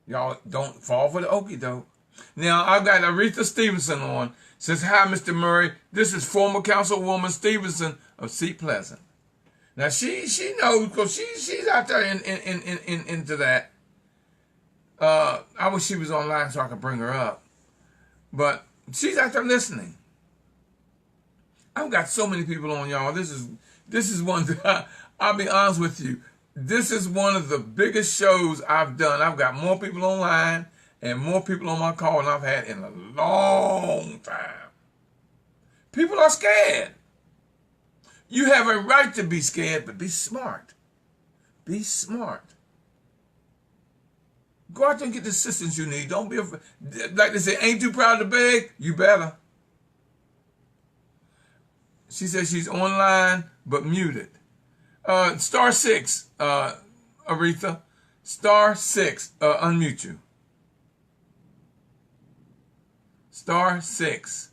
Y'all don't fall for the okie doke. Now I've got Aretha Stevenson on. Says, hi, Mr. Murray. This is former Councilwoman Stevenson of Seat Pleasant. Now she knows because she's out there into that. I wish she was online so I could bring her up. But she's out there listening. I've got so many people on, y'all. This is one that I'll be honest with you. This is one of the biggest shows I've done. I've got more people online and more people on my call than I've had in a long time. People are scared. You have a right to be scared, but be smart. Be smart. Go out there and get the assistance you need. Don't be afraid. Like they say, ain't too proud to beg? You better. She says she's online, but muted. *6, Aretha. *6, unmute you. *6.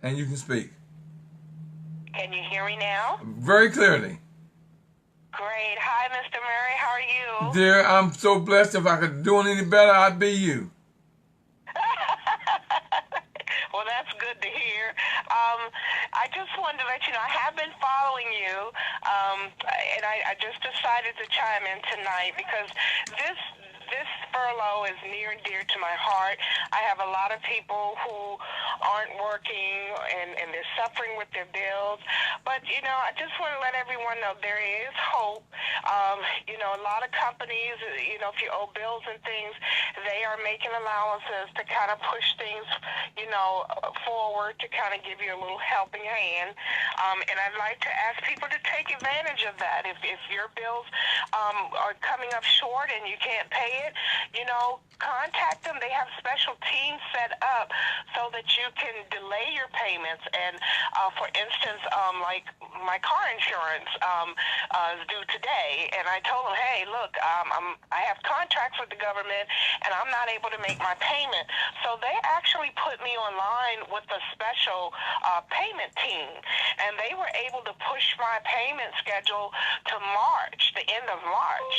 And you can speak. Can you hear me now? Very clearly. Great. Hi, Mr. Murray. How are you? Dear, I'm so blessed. If I could do it any better, I'd be you. Well, that's good to hear. I just wanted to let you know I have been following you, and I just decided to chime in tonight because this furlough is near and dear to my heart. I have a lot of people who aren't working and they're suffering with their bills. But, you know, I just want to let everyone know there is hope. You know, a lot of companies, you know, if you owe bills and things, they are making allowances to kind of push things, you know, forward to kind of give you a little helping hand. And I'd like to ask people to take advantage of that. If your bills are coming up short and you can't pay it, you know, contact them. They have special teams set up so that you can delay your payments. And for instance, like my car insurance is due today, and I told them, hey, look, I have contracts with the government, and I'm not able to make my payment. So they actually put me online with a special payment team, and they were able to push my payment schedule to March. the end of March,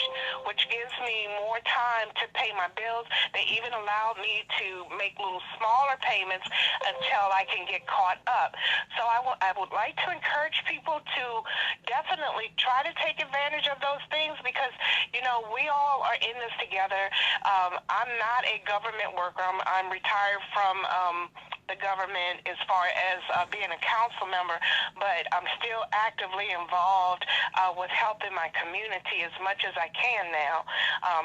which gives me more time to pay my bills. They even allowed me to make little smaller payments until I can get caught up. So I would like to encourage people to definitely try to take advantage of those things, because, you know, we all are in this together. I'm not a government worker. I'm retired from the government as far as being a council member, but I'm still actively involved with helping my community as much as I can now.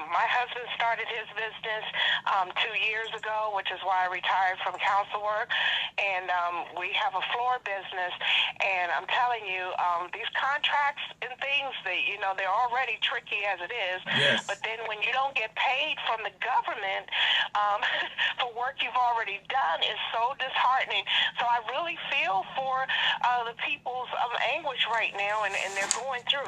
My husband started his business 2 years ago, which is why I retired from council work, and we have a floor business, and I'm telling you, these contracts and things, they're already tricky as it is, Yes. but then when you don't get paid from the government for work you've already done, is so disheartening. So I really feel for the people's anguish right now, and they're going through.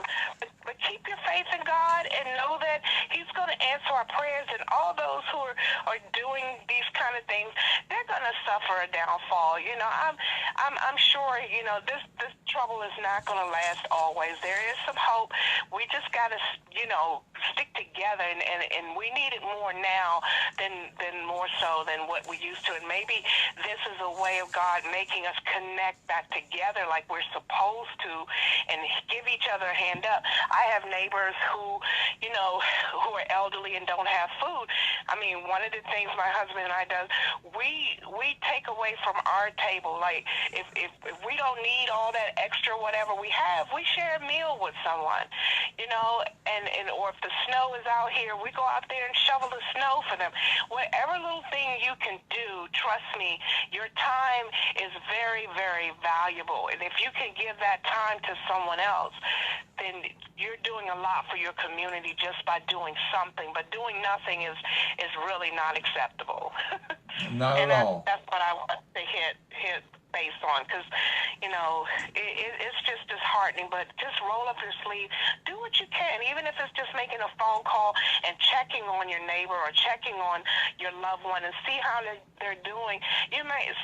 But keep your faith in God and know that He's going to answer our prayers. And all those who are doing these kind of things, they're going to suffer a downfall. You know, I'm sure, you know, this trouble is not going to last always. There is some hope. We just got to, you know, stick together, and we need it more now than more so than what we used to. And maybe this is a way of God making us connect back together like we're supposed to, and give each other a hand up. I have neighbors who, you know, who are elderly and don't have food. I mean, one of the things my husband and I do, we take away from our table. Like, if we don't need all that extra whatever we have, we share a meal with someone, you know, and or if the snow is out here, we go out there and shovel the snow for them. Whatever little thing you can do, trust me, your time is very, very valuable. And if you can give that time to someone else, then you're doing a lot for your community just by doing something. But doing nothing is really not acceptable. Not at all. That's what I want to hit based on, because, you know, it's just disheartening. But just roll up your sleeve, do what you can, even if it's just making a phone call and checking on your neighbor or checking on your loved one and see how they're doing.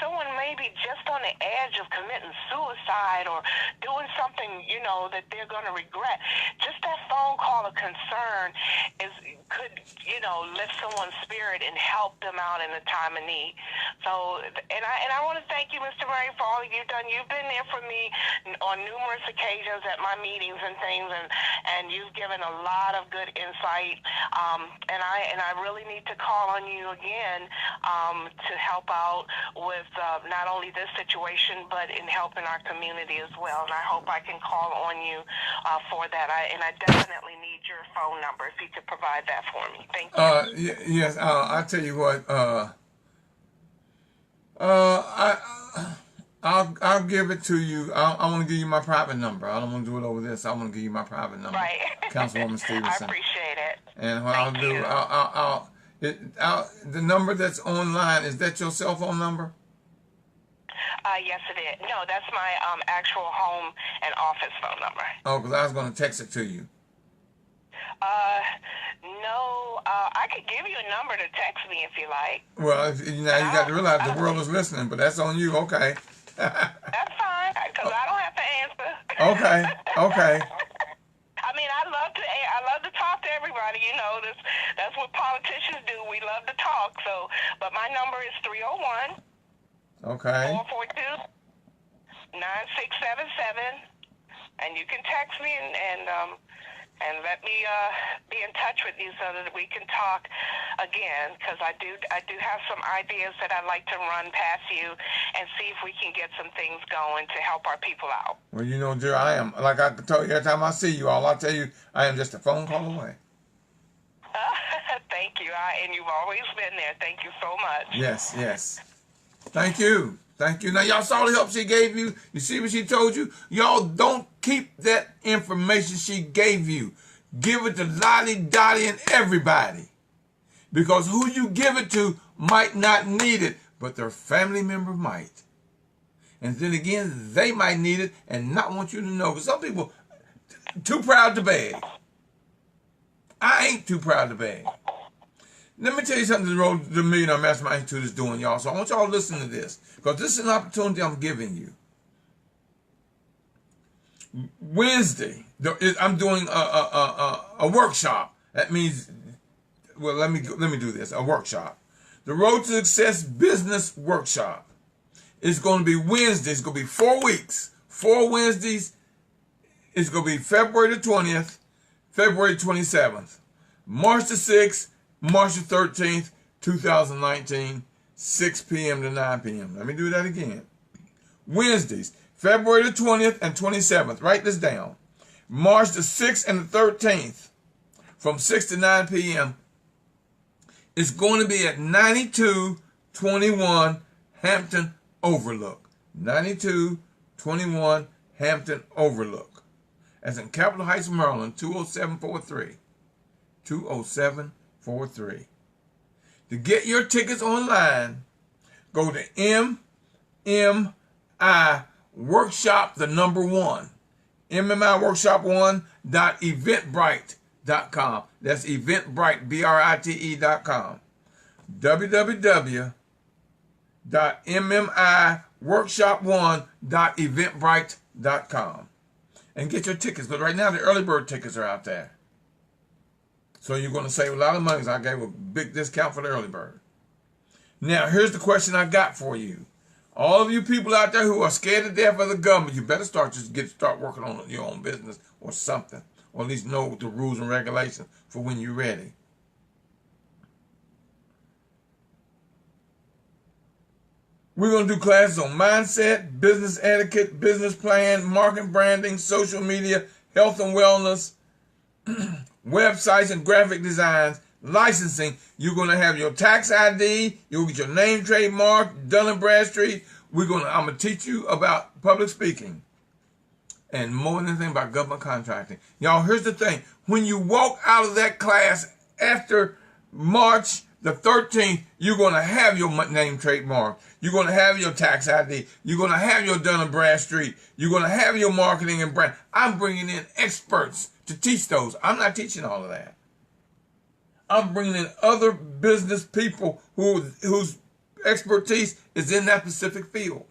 Someone may be just on the edge of committing suicide or doing something, you know, that they're going to regret. Just that phone call of concern could, you know, lift someone's spirit and help them out in a time of need. So, and I want to thank you, Mr. Murray, for all you've done. You've been there for me on numerous occasions at my meetings and things, and you've given a lot of good insight. And I really need to call on you again to help out with not only this situation, but in helping our community as well. And I hope I can call on you for that. And I definitely need your phone number if you could provide that for me. Thank you. Yes, I'll tell you what. I'll give it to you. I want to give you my private number. I don't want to do it over this. I want to give you my private number. Right. Councilwoman Stevenson. I appreciate it. And what I'll do, the number that's online, is that your cell phone number? Yes, it is. No, that's my actual home and office phone number. Oh, because I was going to text it to you. No, I could give you a number to text me if you like. Well, you got to realize the world is listening, but that's on you. Okay. That's fine, because I don't have to answer. Okay. I mean, I love to talk to everybody. You know, that's what politicians do. We love to talk. So, but my number is 301. Okay. 442-9677, and you can text me and let me be in touch with you so that we can talk again, because I do have some ideas that I'd like to run past you and see if we can get some things going to help our people out. Well, you know, dear, I am, like I told you every time I see you all, I'll tell you, I am just a phone call away. Thank you, and you've always been there. Thank you so much. Yes. Thank you. Now, y'all saw the help she gave you. You see what she told you? Y'all don't keep that information she gave you. Give it to Lottie, Dottie, and everybody. Because who you give it to might not need it, but their family member might. And then again, they might need it and not want you to know. Because some people too proud to beg. I ain't too proud to beg. Let me tell you something the Millionaire Mastermind Institute is doing, y'all. So I want y'all to listen to this, because this is an opportunity I'm giving you. Wednesday, I'm doing a workshop. That means, well, let me do this. A workshop. The Road to Success Business Workshop. It's going to be Wednesday. It's going to be 4 weeks. 4 Wednesdays. It's going to be February the 20th, February 27th, March the 6th, March the 13th, 2019, 6 p.m. to 9 p.m. Let me do that again. Wednesdays, February the 20th and 27th. Write this down. March the 6th and the 13th, from 6 to 9 p.m. It's going to be at 9221 Hampton Overlook. 9221 Hampton Overlook. That's in Capitol Heights, Maryland, 20743. 20743. To get your tickets online, go to MMI Workshop, the number 1. MMIworkshop1.eventbrite.com. That's Eventbrite, BRITE.com. www.MMIworkshop1.eventbrite.com. And get your tickets. But right now, the early bird tickets are out there. So you're going to save a lot of money. So I gave a big discount for the early bird. Now, here's the question I got for you. All of you people out there who are scared to death of the government, you better start working on your own business or something. Or at least know the rules and regulations for when you're ready. We're going to do classes on mindset, business etiquette, business plan, marketing, branding, social media, health and wellness, websites and graphic designs, licensing. You're going to have your tax ID. You'll get your name trademark, Dun & Bradstreet. I'm going to teach you about public speaking and more than anything about government contracting. Y'all, here's the thing. When you walk out of that class after March the 13th, you're going to have your name trademark. You're going to have your tax ID. You're going to have your Dun & Bradstreet. You're going to have your marketing and brand. I'm bringing in experts to teach those. I'm not teaching all of that. I'm bringing in other business people whose expertise is in that specific field.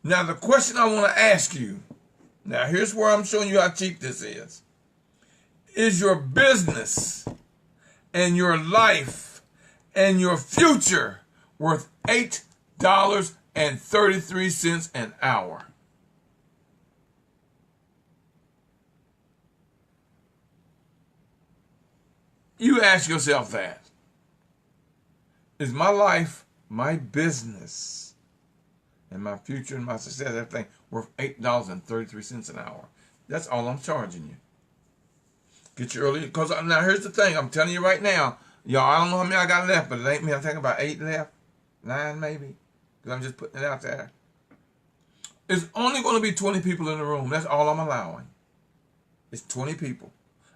Now, the question I want to ask you, now here's where I'm showing you how cheap this is. Is your business and your life and your future worth $8.33 an hour? You ask yourself that. Is my life, my business, and my future and my success, everything worth $8.33 an hour? That's all I'm charging you. Get you early, because now here's the thing. I'm telling you right now, y'all, I don't know how many I got left, but it ain't me. I'm thinking about 8 left, 9 maybe, because I'm just putting it out there. It's only going to be 20 people in the room. That's all I'm allowing. It's 20 people.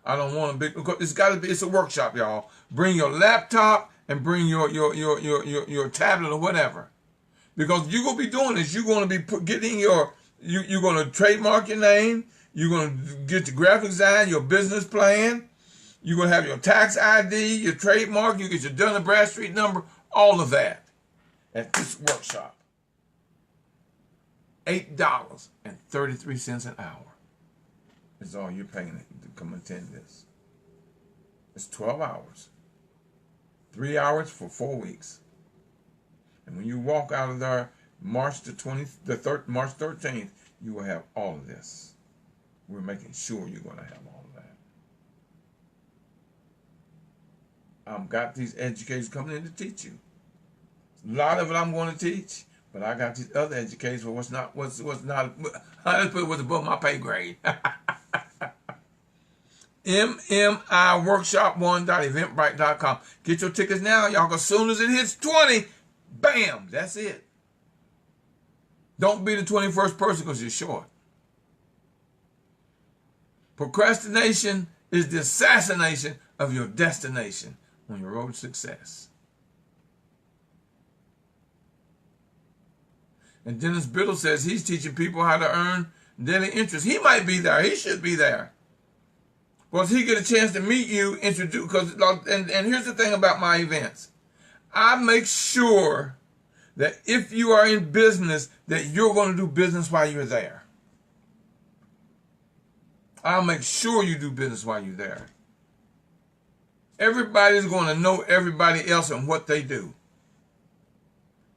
I don't want a big, because it's a workshop, y'all. Bring your laptop and bring your tablet or whatever. Because you're going to be doing this. You're going to be getting you're going to trademark your name. You're going to get your graphic design, your business plan. You're going to have your tax ID, your trademark. You get your Dun & Bradstreet number, all of that at this workshop. $8.33 an hour is all you're paying to come attend this. It's 12 hours. 3 hours for 4 weeks. And when you walk out of there March 13th, you will have all of this. We're making sure you're going to have all of that. I've got these educators coming in to teach you. A lot of it I'm going to teach, but I got these other educators for what's not, let's put it what's above my pay grade. MMIworkshop1.eventbrite.com. Get your tickets now, y'all, because as soon as it hits 20, bam, that's it. Don't be the 21st person because you're short. Procrastination is the assassination of your destination on your road to success. And Dennis Biddle says he's teaching people how to earn daily interest. He might be there. He should be there. Because he get a chance to meet you, introduce, and here's the thing about my events. I make sure that if you are in business, that you're going to do business while you're there. I'll make sure you do business while you're there. Everybody's going to know everybody else and what they do.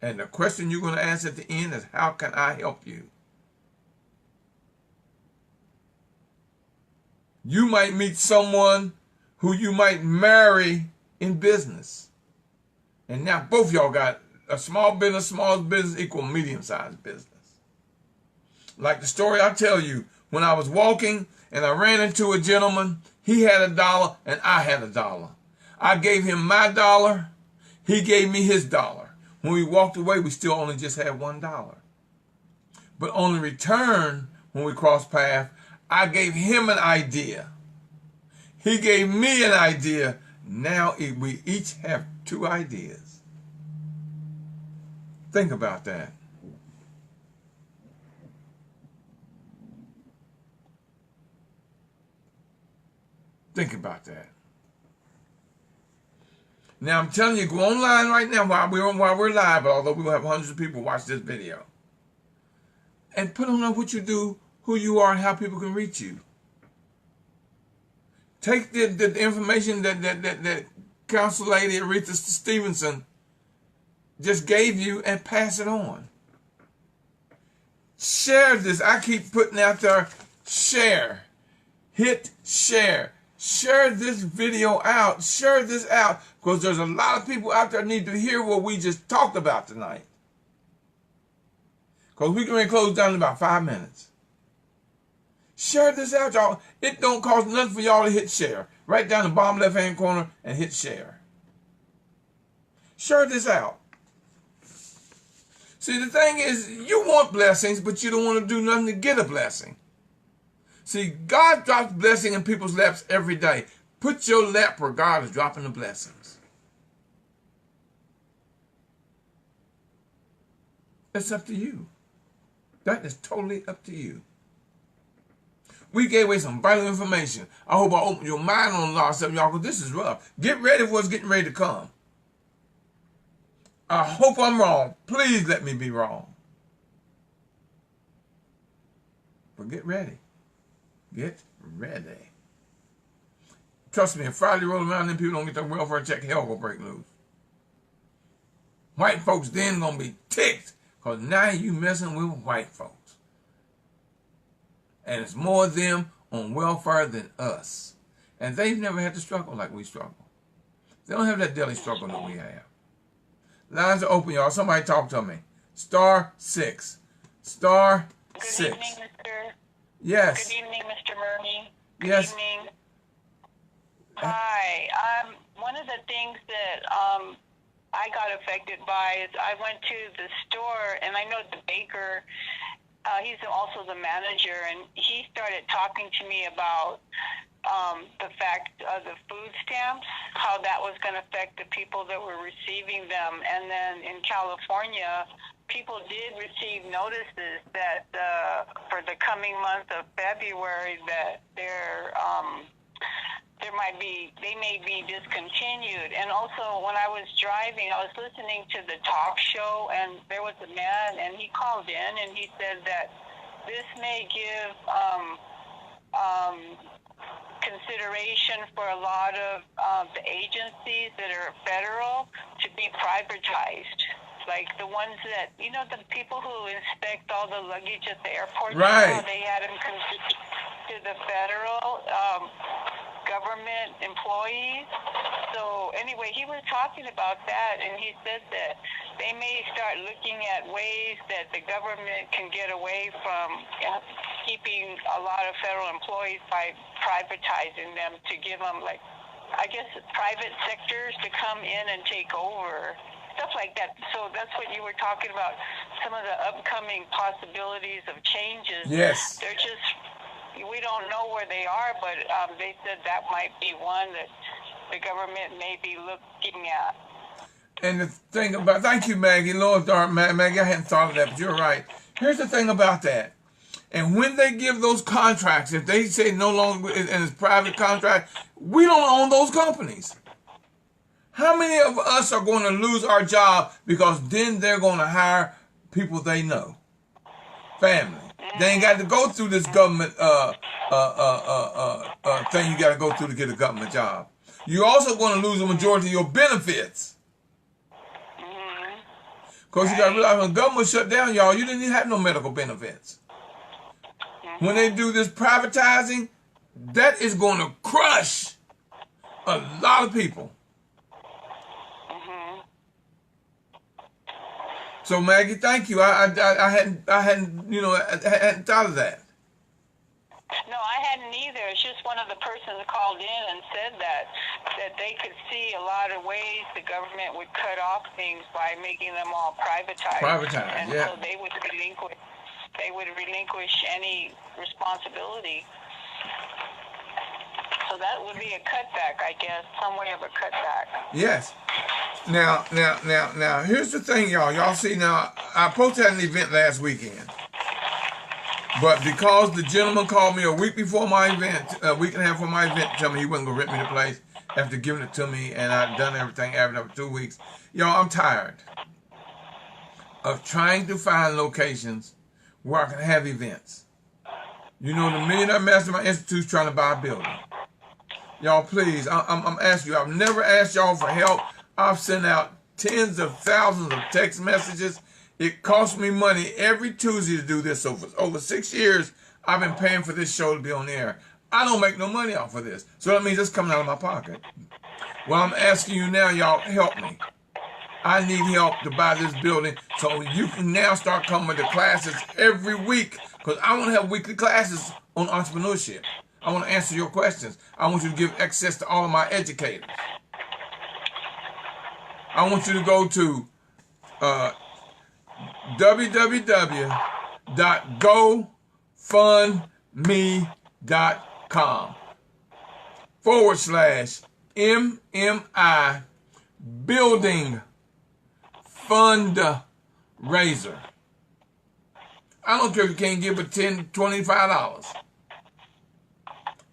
And the question you're going to ask at the end is, how can I help you? You might meet someone who you might marry in business. And now both y'all got a small business equal medium-sized business. Like the story I tell you, when I was walking and I ran into a gentleman, he had $1 and I had $1. I gave him my $1, he gave me his $1. When we walked away, we still only just had $1. But on the return, when we crossed paths, I gave him an idea. He gave me an idea. Now we each have 2 ideas. Think about that. Think about that. Now I'm telling you, go online right now while we're live, although we will have hundreds of people watch this video. And put on what you do, who you are, and how people can reach you. Take the information that Council Lady Aretha Stevenson just gave you and pass it on. Share this. I keep putting out there, share. Hit share. Share this video out. Share this out, because there's a lot of people out there need to hear what we just talked about tonight. Because we're going to close down in about 5 minutes. Share this out, y'all. It don't cost nothing for y'all to hit share. Right down the bottom left-hand corner and hit share. Share this out. See, the thing is, you want blessings, but you don't want to do nothing to get a blessing. See, God drops blessing in people's laps every day. Put your lap where God is dropping the blessings. It's up to you. That is totally up to you. We gave away some vital information. I hope I opened your mind on a lot of stuff, y'all, because this is rough. Get ready for what's getting ready to come. I hope I'm wrong. Please let me be wrong. But get ready. Get ready. Trust me, if Friday rolls around and people don't get their welfare check, hell will break loose. White folks then gonna be ticked, because now you messing with white folks. And it's more of them on welfare than us. And they've never had to struggle like we struggle. They don't have that daily struggle that we have. Lines are open, y'all. Somebody talk to me. *6. *6. Good evening, Mr. Yes. Good evening, Mr. Murney. Good Yes. evening. Hi. One of the things that I got affected by is I went to the store, and I know the baker, he's also the manager, and he started talking to me about the fact of the food stamps, how that was going to affect the people that were receiving them. And then in California, people did receive notices that for the coming month of February that they may be discontinued. And also, when I was driving, I was listening to the talk show, and there was a man, and he called in, and he said that this may give consideration for a lot of the agencies that are federal to be privatized. Like the ones that, the people who inspect all the luggage at the airport, right? They had them to the federal government employees. So anyway, he was talking about that, and he said that they may start looking at ways that the government can get away from keeping a lot of federal employees by privatizing them, to give them, like, I guess, private sectors to come in and take over. Stuff like that. So that's what you were talking about, some of the upcoming possibilities of changes. Yes. They're just, we don't know where they are, but they said that might be one that the government may be looking at. And the thing about, thank you, Maggie, Lord darn Maggie, I hadn't thought of that, but you're right. Here's the thing about that. And when they give those contracts, if they say no longer, and it's private contract, we don't own those companies. How many of us are going to lose our job because then they're going to hire people they know? Family. They ain't got to go through this government thing you got to go through to get a government job. You're also going to lose the majority of your benefits. Because you got to realize when the government shut down, y'all, you didn't even have no medical benefits. When they do this privatizing, that is going to crush a lot of people. So Maggie, thank you. I hadn't thought of that. No, I hadn't either. It's just one of the persons called in and said that they could see a lot of ways the government would cut off things by making them all privatized. And yeah. so they would relinquish any responsibility. So that would be a cutback, I guess, some way of a cutback. Yes. Now, here's the thing, y'all. Y'all see now, I posted an event last weekend. But because the gentleman called me a week before my event, a week and a half before my event, to tell me he wasn't going to rent me the place after giving it to me, and I'd done everything, averaged up 2 weeks. Y'all, I'm tired of trying to find locations where I can have events. You know, the Millionaire Mastermind Institute's trying to buy a building. Y'all, please, I'm asking you. I've never asked y'all for help. I've sent out tens of thousands of text messages. It costs me money every Tuesday to do this. So for over 6 years, I've been paying for this show to be on the air. I don't make no money off of this. So that means it's coming out of my pocket. Well, I'm asking you now, y'all, help me. I need help to buy this building so you can now start coming to classes every week, because I want to have weekly classes on entrepreneurship. I want to answer your questions. I want you to give access to all of my educators. I want you to go to www.gofundme.com/MMI Building Fundraiser. I don't care if you can't give but $10, $25.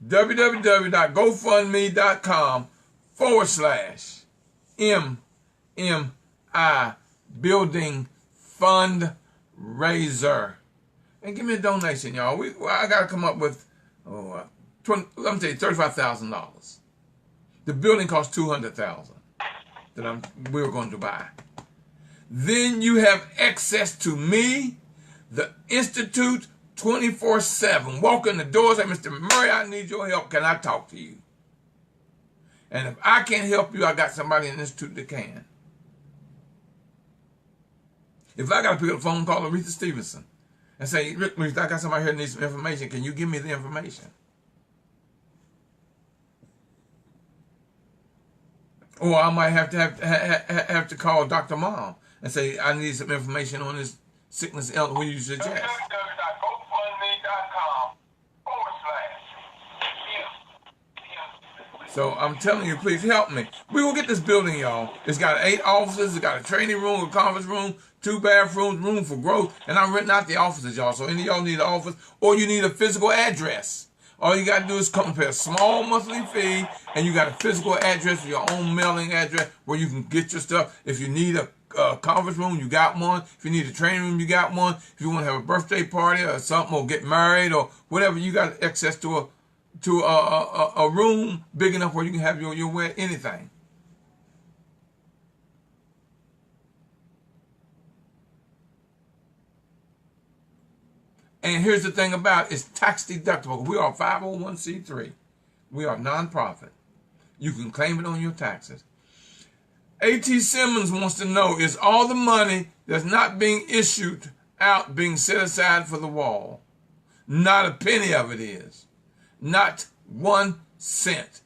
www.gofundme.com/MMI Building Fundraiser. And give me a donation, y'all. I got to come up with, $35,000. The building costs $200,000 that we were going to buy. Then you have access to me, the Institute, 24/7. Walk in the doors, say, Mr. Murray, I need your help. Can I talk to you? And if I can't help you, I got somebody in the Institute that can. If I got to pick up the phone, call Aretha Stevenson and say, Rick, I got somebody here that needs some information. Can you give me the information? Or I might have to call Dr. Mom and say, I need some information on this sickness. What do you suggest? So I'm telling you, please help me. We will get this building, y'all. It's got 8 offices. It's got a training room, a conference room, 2 bathrooms, room for growth. And I'm renting out the offices, y'all. So any of y'all need an office or you need a physical address. All you got to do is come pay a small monthly fee, and you got a physical address with your own mailing address where you can get your stuff. If you need a conference room, you got one. If you need a training room, you got one. If you want to have a birthday party or something, or get married or whatever, you got access to a room big enough where you can have your wedding, anything. And here's the thing about it, it's tax deductible. We are 501c3. We are nonprofit. You can claim it on your taxes. A.T. Simmons wants to know, is all the money that's not being issued out being set aside for the wall? Not a penny of it is. Not 1 cent.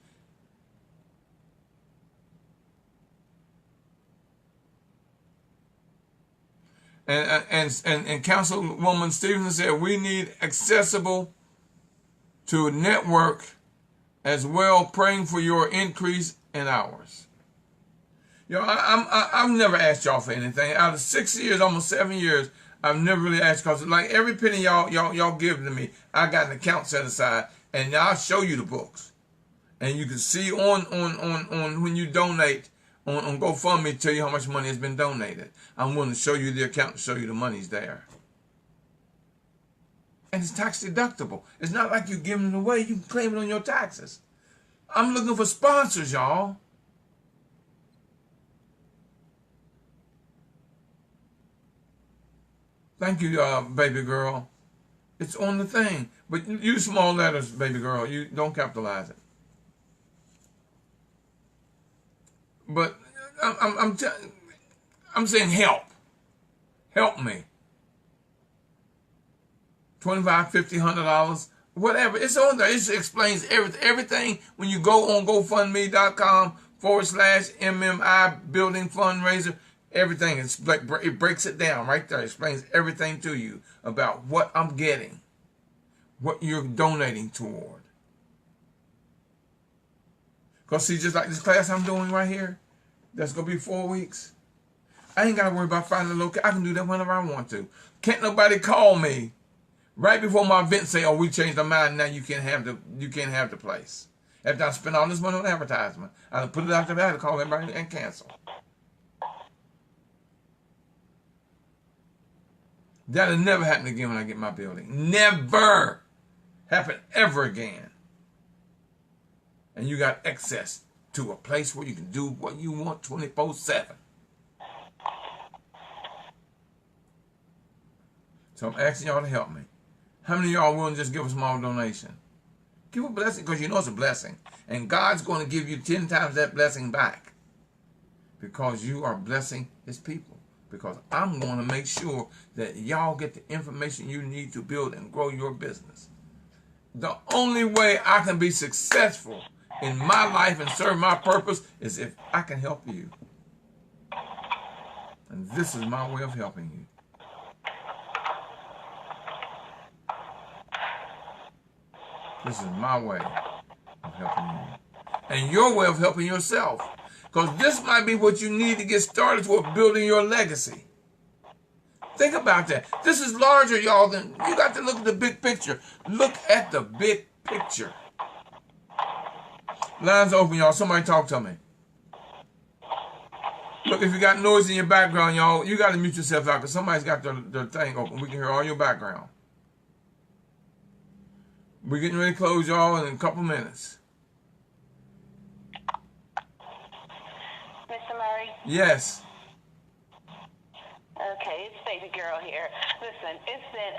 And Councilwoman Stevenson said we need accessible to a network as well, praying for your increase in hours. You know, I've never asked y'all for anything. Out of 6 years, almost 7 years, I've never really asked, because like every penny y'all give to me, I got an account set aside, and I'll show you the books. And you can see on when you donate on GoFundMe, tell you how much money has been donated. I'm willing to show you the account, to show you the money's there. And it's tax deductible. It's not like you're giving it away. You can claim it on your taxes. I'm looking for sponsors, y'all. Thank you, baby girl. It's on the thing. But use small letters, baby girl. You don't capitalize it. But I'm saying help. Help me. $25, $50, $100, whatever. It's on there. It explains everything. When you go on GoFundMe.com/MMI Building Fundraiser, everything. It breaks it down right there. It explains everything to you about what I'm getting, what you're donating toward. Because see, just like this class I'm doing right here, that's going to be 4 weeks. I ain't got to worry about finding a location. I can do that whenever I want to. Can't nobody call me right before my event say, "Oh, we changed our mind. Now you can't have the place." After I spend all this money on advertisement, I put it out there. I had to call everybody and cancel. That'll never happen again when I get my building. Never happen ever again. And you got access to a place where you can do what you want 24/7. So I'm asking y'all to help me. How many of y'all willing to just give a small donation? Give a blessing because you know it's a blessing. And God's going to give you 10 times that blessing back. Because you are blessing his people. Because I'm going to make sure that y'all get the information you need to build and grow your business. The only way I can be successful in my life and serve my purpose is if I can help you. And this is my way of helping you. This is my way of helping you. And your way of helping yourself. Because this might be what you need to get started toward building your legacy. Think about that. This is larger, y'all, than you got to look at the big picture. Look at the big picture. Lines open, y'all. Somebody talk to me. Look, if you got noise in your background, y'all, you got to mute yourself out because somebody's got their thing open. We can hear all your background. We're getting ready to close, y'all, in a couple minutes. Mr. Murray? Yes. Okay, it's baby girl here. Listen, it's been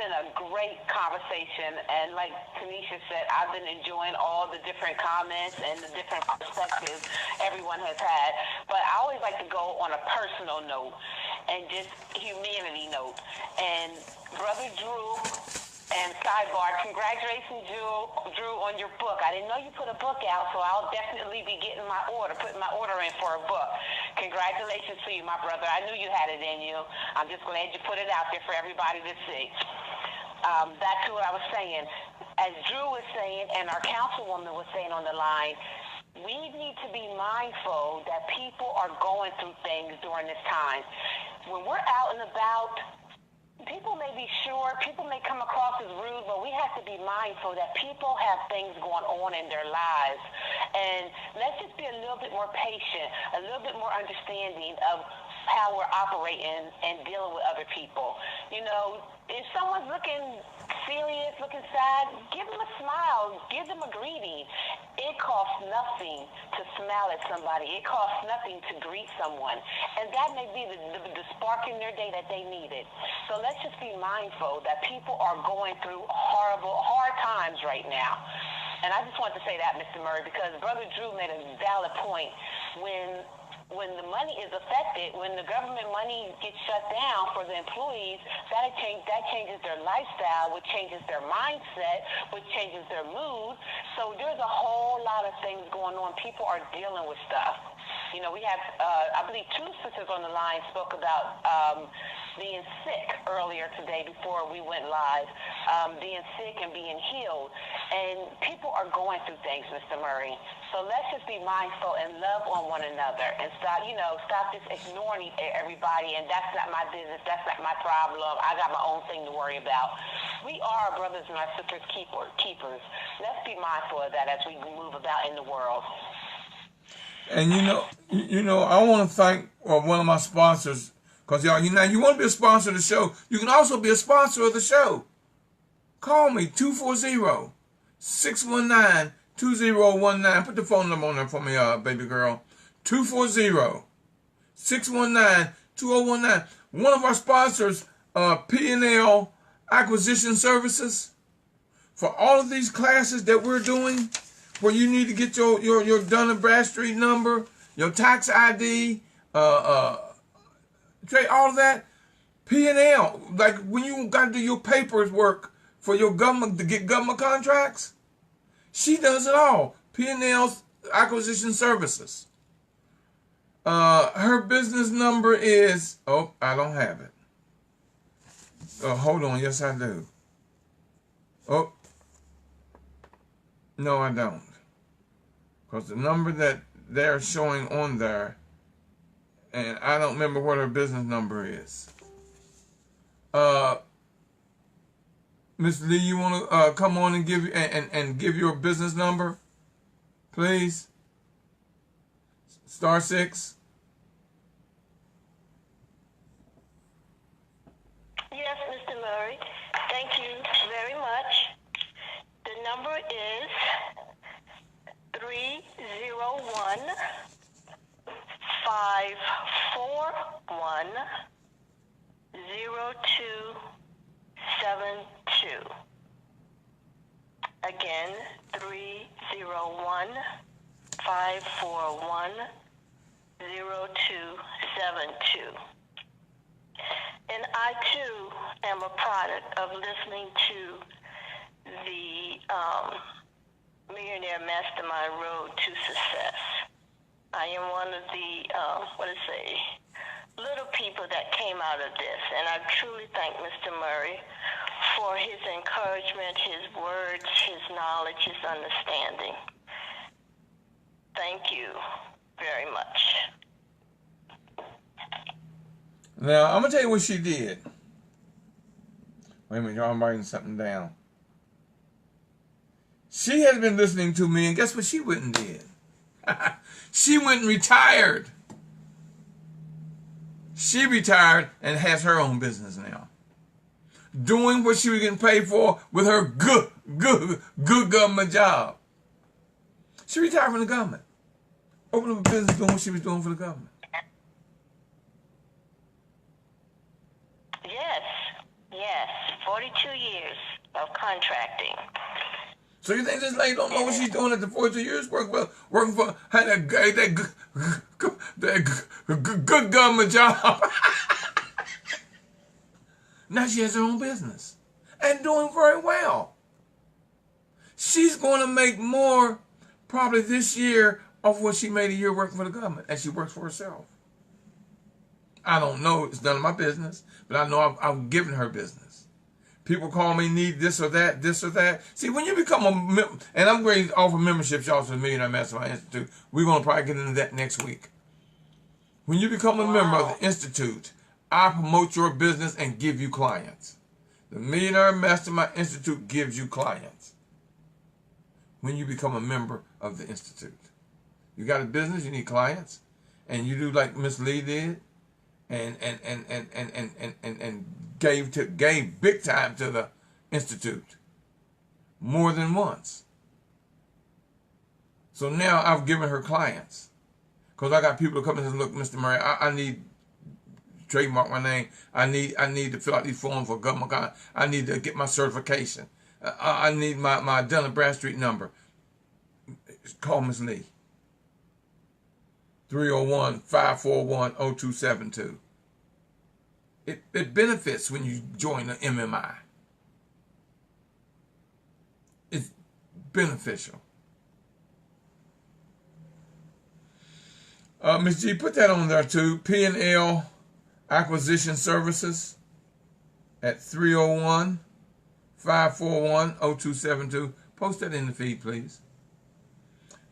a great conversation, and like Tanisha said, I've been enjoying all the different comments and the different perspectives everyone has had. But I always like to go on a personal note and just humanity note. And Brother Drew. And sidebar, congratulations, Drew, on your book. I didn't know you put a book out, so I'll definitely be getting putting my order in for a book. Congratulations to you, my brother. I knew you had it in you. I'm just glad you put it out there for everybody to see. Back to what I was saying. As Drew was saying, and our councilwoman was saying on the line, we need to be mindful that people are going through things during this time. When we're out and about, people may be short, people may come across as rude, but we have to be mindful that people have things going on in their lives. And let's just be a little bit more patient, a little bit more understanding of how we're operating and dealing with other people. You know, if someone's looking serious, looking sad, give them a smile, give them a greeting. It costs nothing to smile at somebody. It costs nothing to greet someone. And that may be the spark in their day that they needed. So let's just be mindful that people are going through hard times right now. And I just wanted to say that, Mr. Murray, because Brother Drew made a valid point. When the money is affected, when the government money gets shut down for the employees, that changes their lifestyle, which changes their mindset, which changes their mood. So there's a whole lot of things going on. People are dealing with stuff. You know, we have, I believe, 2 sisters on the line spoke about being sick earlier today before we went live, being sick and being healed. And people are going through things, Mr. Murray. So let's just be mindful and love on one another and stop just ignoring everybody. And that's not my business. That's not my problem. I got my own thing to worry about. We are our brothers and our sisters keepers. Let's be mindful of that as we move about in the world. And you know, I want to thank one of my sponsors, because y'all, you want to be a sponsor of the show. You can also be a sponsor of the show. Call me, 240-619-2019. Put the phone number on there for me, baby girl. 240-619-2019. One of our sponsors, P&L Acquisition Services. For all of these classes that we're doing, where you need to get your Dun & Bradstreet number, your tax ID, all of that, P&L, like when you got to do your papers work for your government to get government contracts, she does it all. P&L Acquisition Services. Her business number is, I don't have it. Hold on, yes I do. No I don't. Because the number that they're showing on there, and I don't remember what her business number is. Miss Lee, you want to come on and give your business number, please? *6. Yes, Mr. Murray. Thank you very much. The number is 301-541-0272. Again, 301-541-0272. And I, too, am a product of listening to the Millionaire Mastermind Road to Success. I am one of the, little people that came out of this. And I truly thank Mr. Murray for his encouragement, his words, his knowledge, his understanding. Thank you very much. Now, I'm going to tell you what she did. Wait a minute, y'all, I'm writing something down. She has been listening to me, and guess what she went and did? She went and retired. She retired and has her own business now. Doing what she was getting paid for with her good government job. She retired from the government. Opened up a business doing what she was doing for the government. Yes, 42 years of contracting. So you think this lady don't know what she's doing after 42 years working for that good government job? Now she has her own business and doing very well. She's going to make more probably this year of what she made a year working for the government, and she works for herself. I don't know. It's none of my business, but I know I've given her business. People call me, need this or that, this or that. See, when you become a member, and I'm going to offer memberships y'all to the Millionaire Mastermind Institute. We're going to probably get into that next week. When you become a member of the Institute, I promote your business and give you clients. The Millionaire Mastermind Institute gives you clients when you become a member of the Institute. You got a business, you need clients, and you do like Miss Lee did, and gave big time to the Institute more than once. So now I've given her clients, because I got people to come and say, look, Mr. Murray, I need trademark my name. I need to fill out these forms for government. I need to get my certification. I need my Dun & Bradstreet number. Call Miss Lee. 301-541-0272. It benefits when you join the MMI. It's beneficial. Ms. G, put that on there too. P&L Acquisition Services at 301-541-0272. Post that in the feed, please.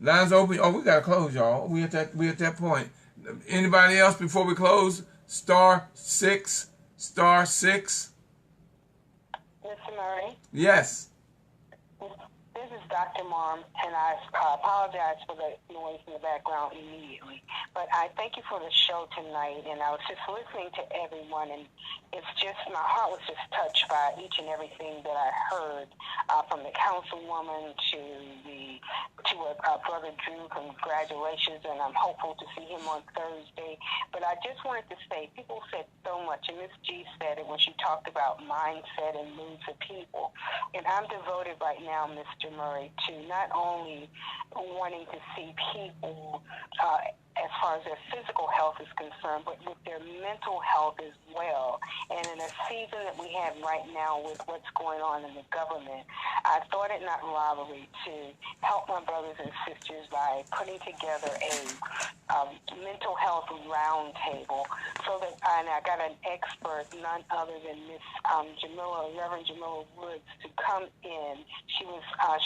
Lines open. Oh, we got to close, y'all. We at that point. Anybody else before we close? *6. Mr. Murray? Yes. This this is Dr. Marm, and I apologize for the noise in the background immediately. But I thank you for the show tonight, and I was just listening to everyone, and it's just, my heart was just touched by each and everything that I heard, from the councilwoman to Brother Drew. Congratulations, and I'm hopeful to see him on Thursday. But I just wanted to say, people said so much, and Ms. G said it when she talked about mindset and moods of people. And I'm devoted right now, Mr. Murray, to not only wanting to see people as far as their physical health is concerned, but with their mental health as well. And in a season that we have right now with what's going on in the government, I thought it not robbery to help my brothers and sisters by putting together a mental health roundtable, so that, and I got an expert, none other than Miss Reverend Jamila Woods, to come in. She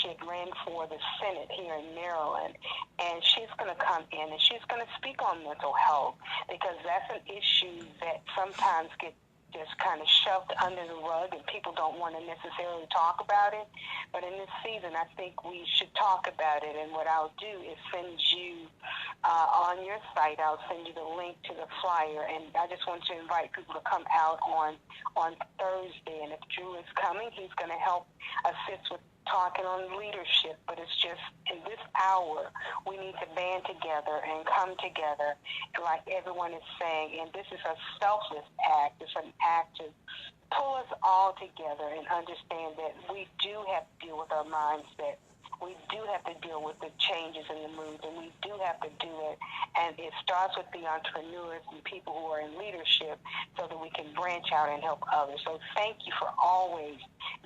had ran for the Senate here in Maryland, and she's going to come in and she's going to speak on mental health, because that's an issue that sometimes gets just kind of shoved under the rug and people don't want to necessarily talk about it. But in this season, I think we should talk about it. And what I'll do is send you on your site, I'll send you the link to the flyer. And I just want to invite people to come out on Thursday. And if Drew is coming, he's going to help assist with talking on leadership. But it's just, in this hour, we need to band together and come together, and like everyone is saying, and this is a selfless act. It's an act to pull us all together and understand that we do have to deal with our mindset. We do have to deal with the changes in the moods, and we do have to do it. And it starts with the entrepreneurs and people who are in leadership, so that we can branch out and help others. So thank you for always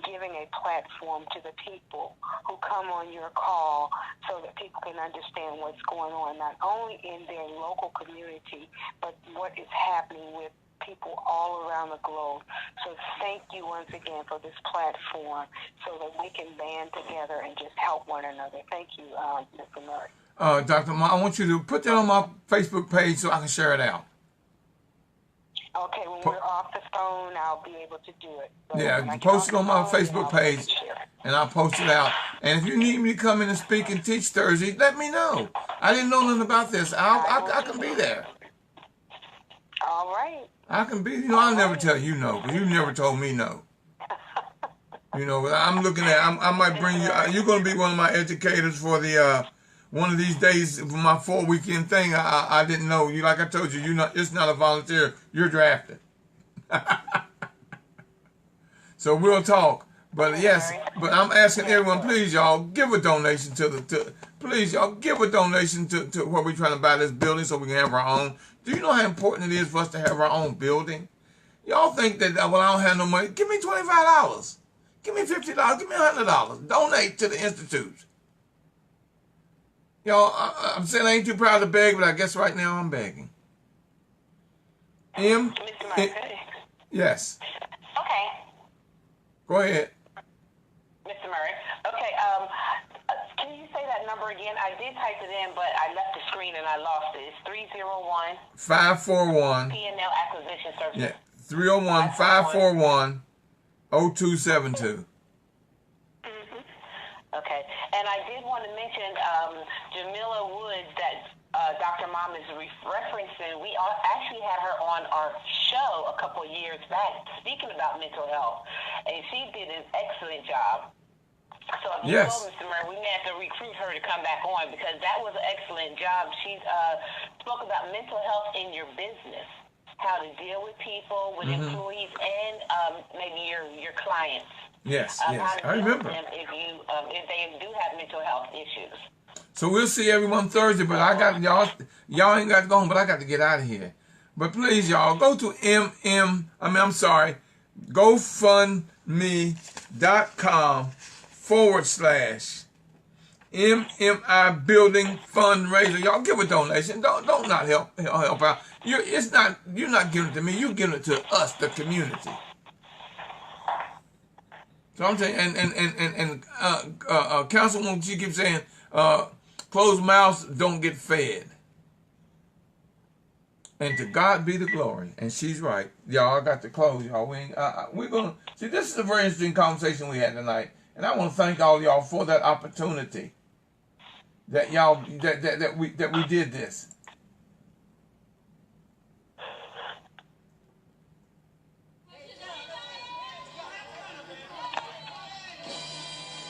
giving a platform to the people who come on your call, so that people can understand what's going on, not only in their local community, but what is happening with people all around the globe. So thank you once again for this platform, so that we can band together and just help one another. Thank you, Mr. Murray. Dr. Ma, I want you to put that on my Facebook page so I can share it out. Okay, when we're off the phone, I'll be able to do it. So yeah, post it on my Facebook page, and I'll post it out. And if you need me to come in and speak and teach Thursday, let me know. I didn't know nothing about this. I can be there. All right. I can be, I'll never tell you no, because you never told me no. I'm looking at, I might bring you, you're going to be one of my educators for the, one of these days for my 4-weekend thing. I didn't know you, like I told you, it's not a volunteer, you're drafted. So we'll talk. But yes, but I'm asking everyone, please y'all, give a donation please y'all, give a donation to what we're trying to buy this building, so we can have our own. Do you know how important it is for us to have our own building? Y'all think that, well, I don't have no money. Give me $25. Give me $50. Give me $100. Donate to the Institute. Y'all, I'm saying I ain't too proud to beg, but I guess right now I'm begging. Mr. Murray. Yes. Okay. Go ahead. Mr. Murray. Okay, can you say that number again? I did type it in, but I left the screen and I lost it. It's 301 541 P&L Acquisition Services. Yeah, 301-541-0272. Okay, and I did want to mention Jamila Woods that Dr. Mom is referencing. We actually had her on our show a couple of years back speaking about mental health, and she did an excellent job. So if you Yes. know, Mr. Murray, we may have to recruit her to come back on, because that was an excellent job. She spoke about mental health in your business, how to deal with people, with employees, and maybe your clients. Yes, How yes, to I deal remember. with them if they do have mental health issues. So we'll see everyone Thursday, but I got y'all ain't got to go home, but I got to get out of here. But please, y'all, go to GoFundMe.com/MMI Building Fundraiser. Y'all give a donation. Don't not help out. You're not giving it to me. You're giving it to us, the community. So I'm saying, and Councilwoman, she keeps saying, closed mouths don't get fed. And to God be the glory. And she's right. Y'all, I got to close, y'all. We're going to, see, this is a very interesting conversation we had tonight. And I want to thank all y'all for that opportunity that we did this.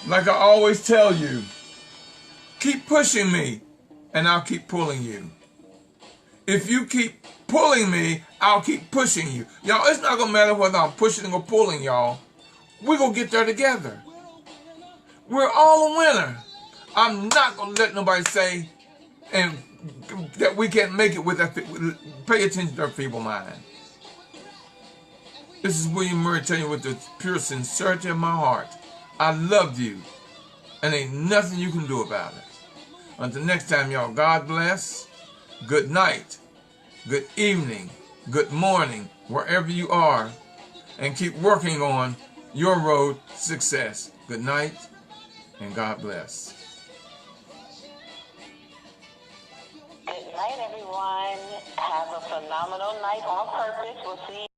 Like I always tell you, keep pushing me and I'll keep pulling you. If you keep pulling me, I'll keep pushing you. Y'all, it's not going to matter whether I'm pushing or pulling y'all. We're going to get there together. We're all a winner. I'm not going to let nobody say that we can't make it with that. Pay attention to their feeble mind. This is William Murray telling you with the pure sincerity of my heart. I love you, and ain't nothing you can do about it. Until next time, y'all, God bless. Good night, good evening, good morning, wherever you are, and keep working on your road to success. Good night, and God bless. Good night, everyone. Have a phenomenal night on purpose. We'll see you.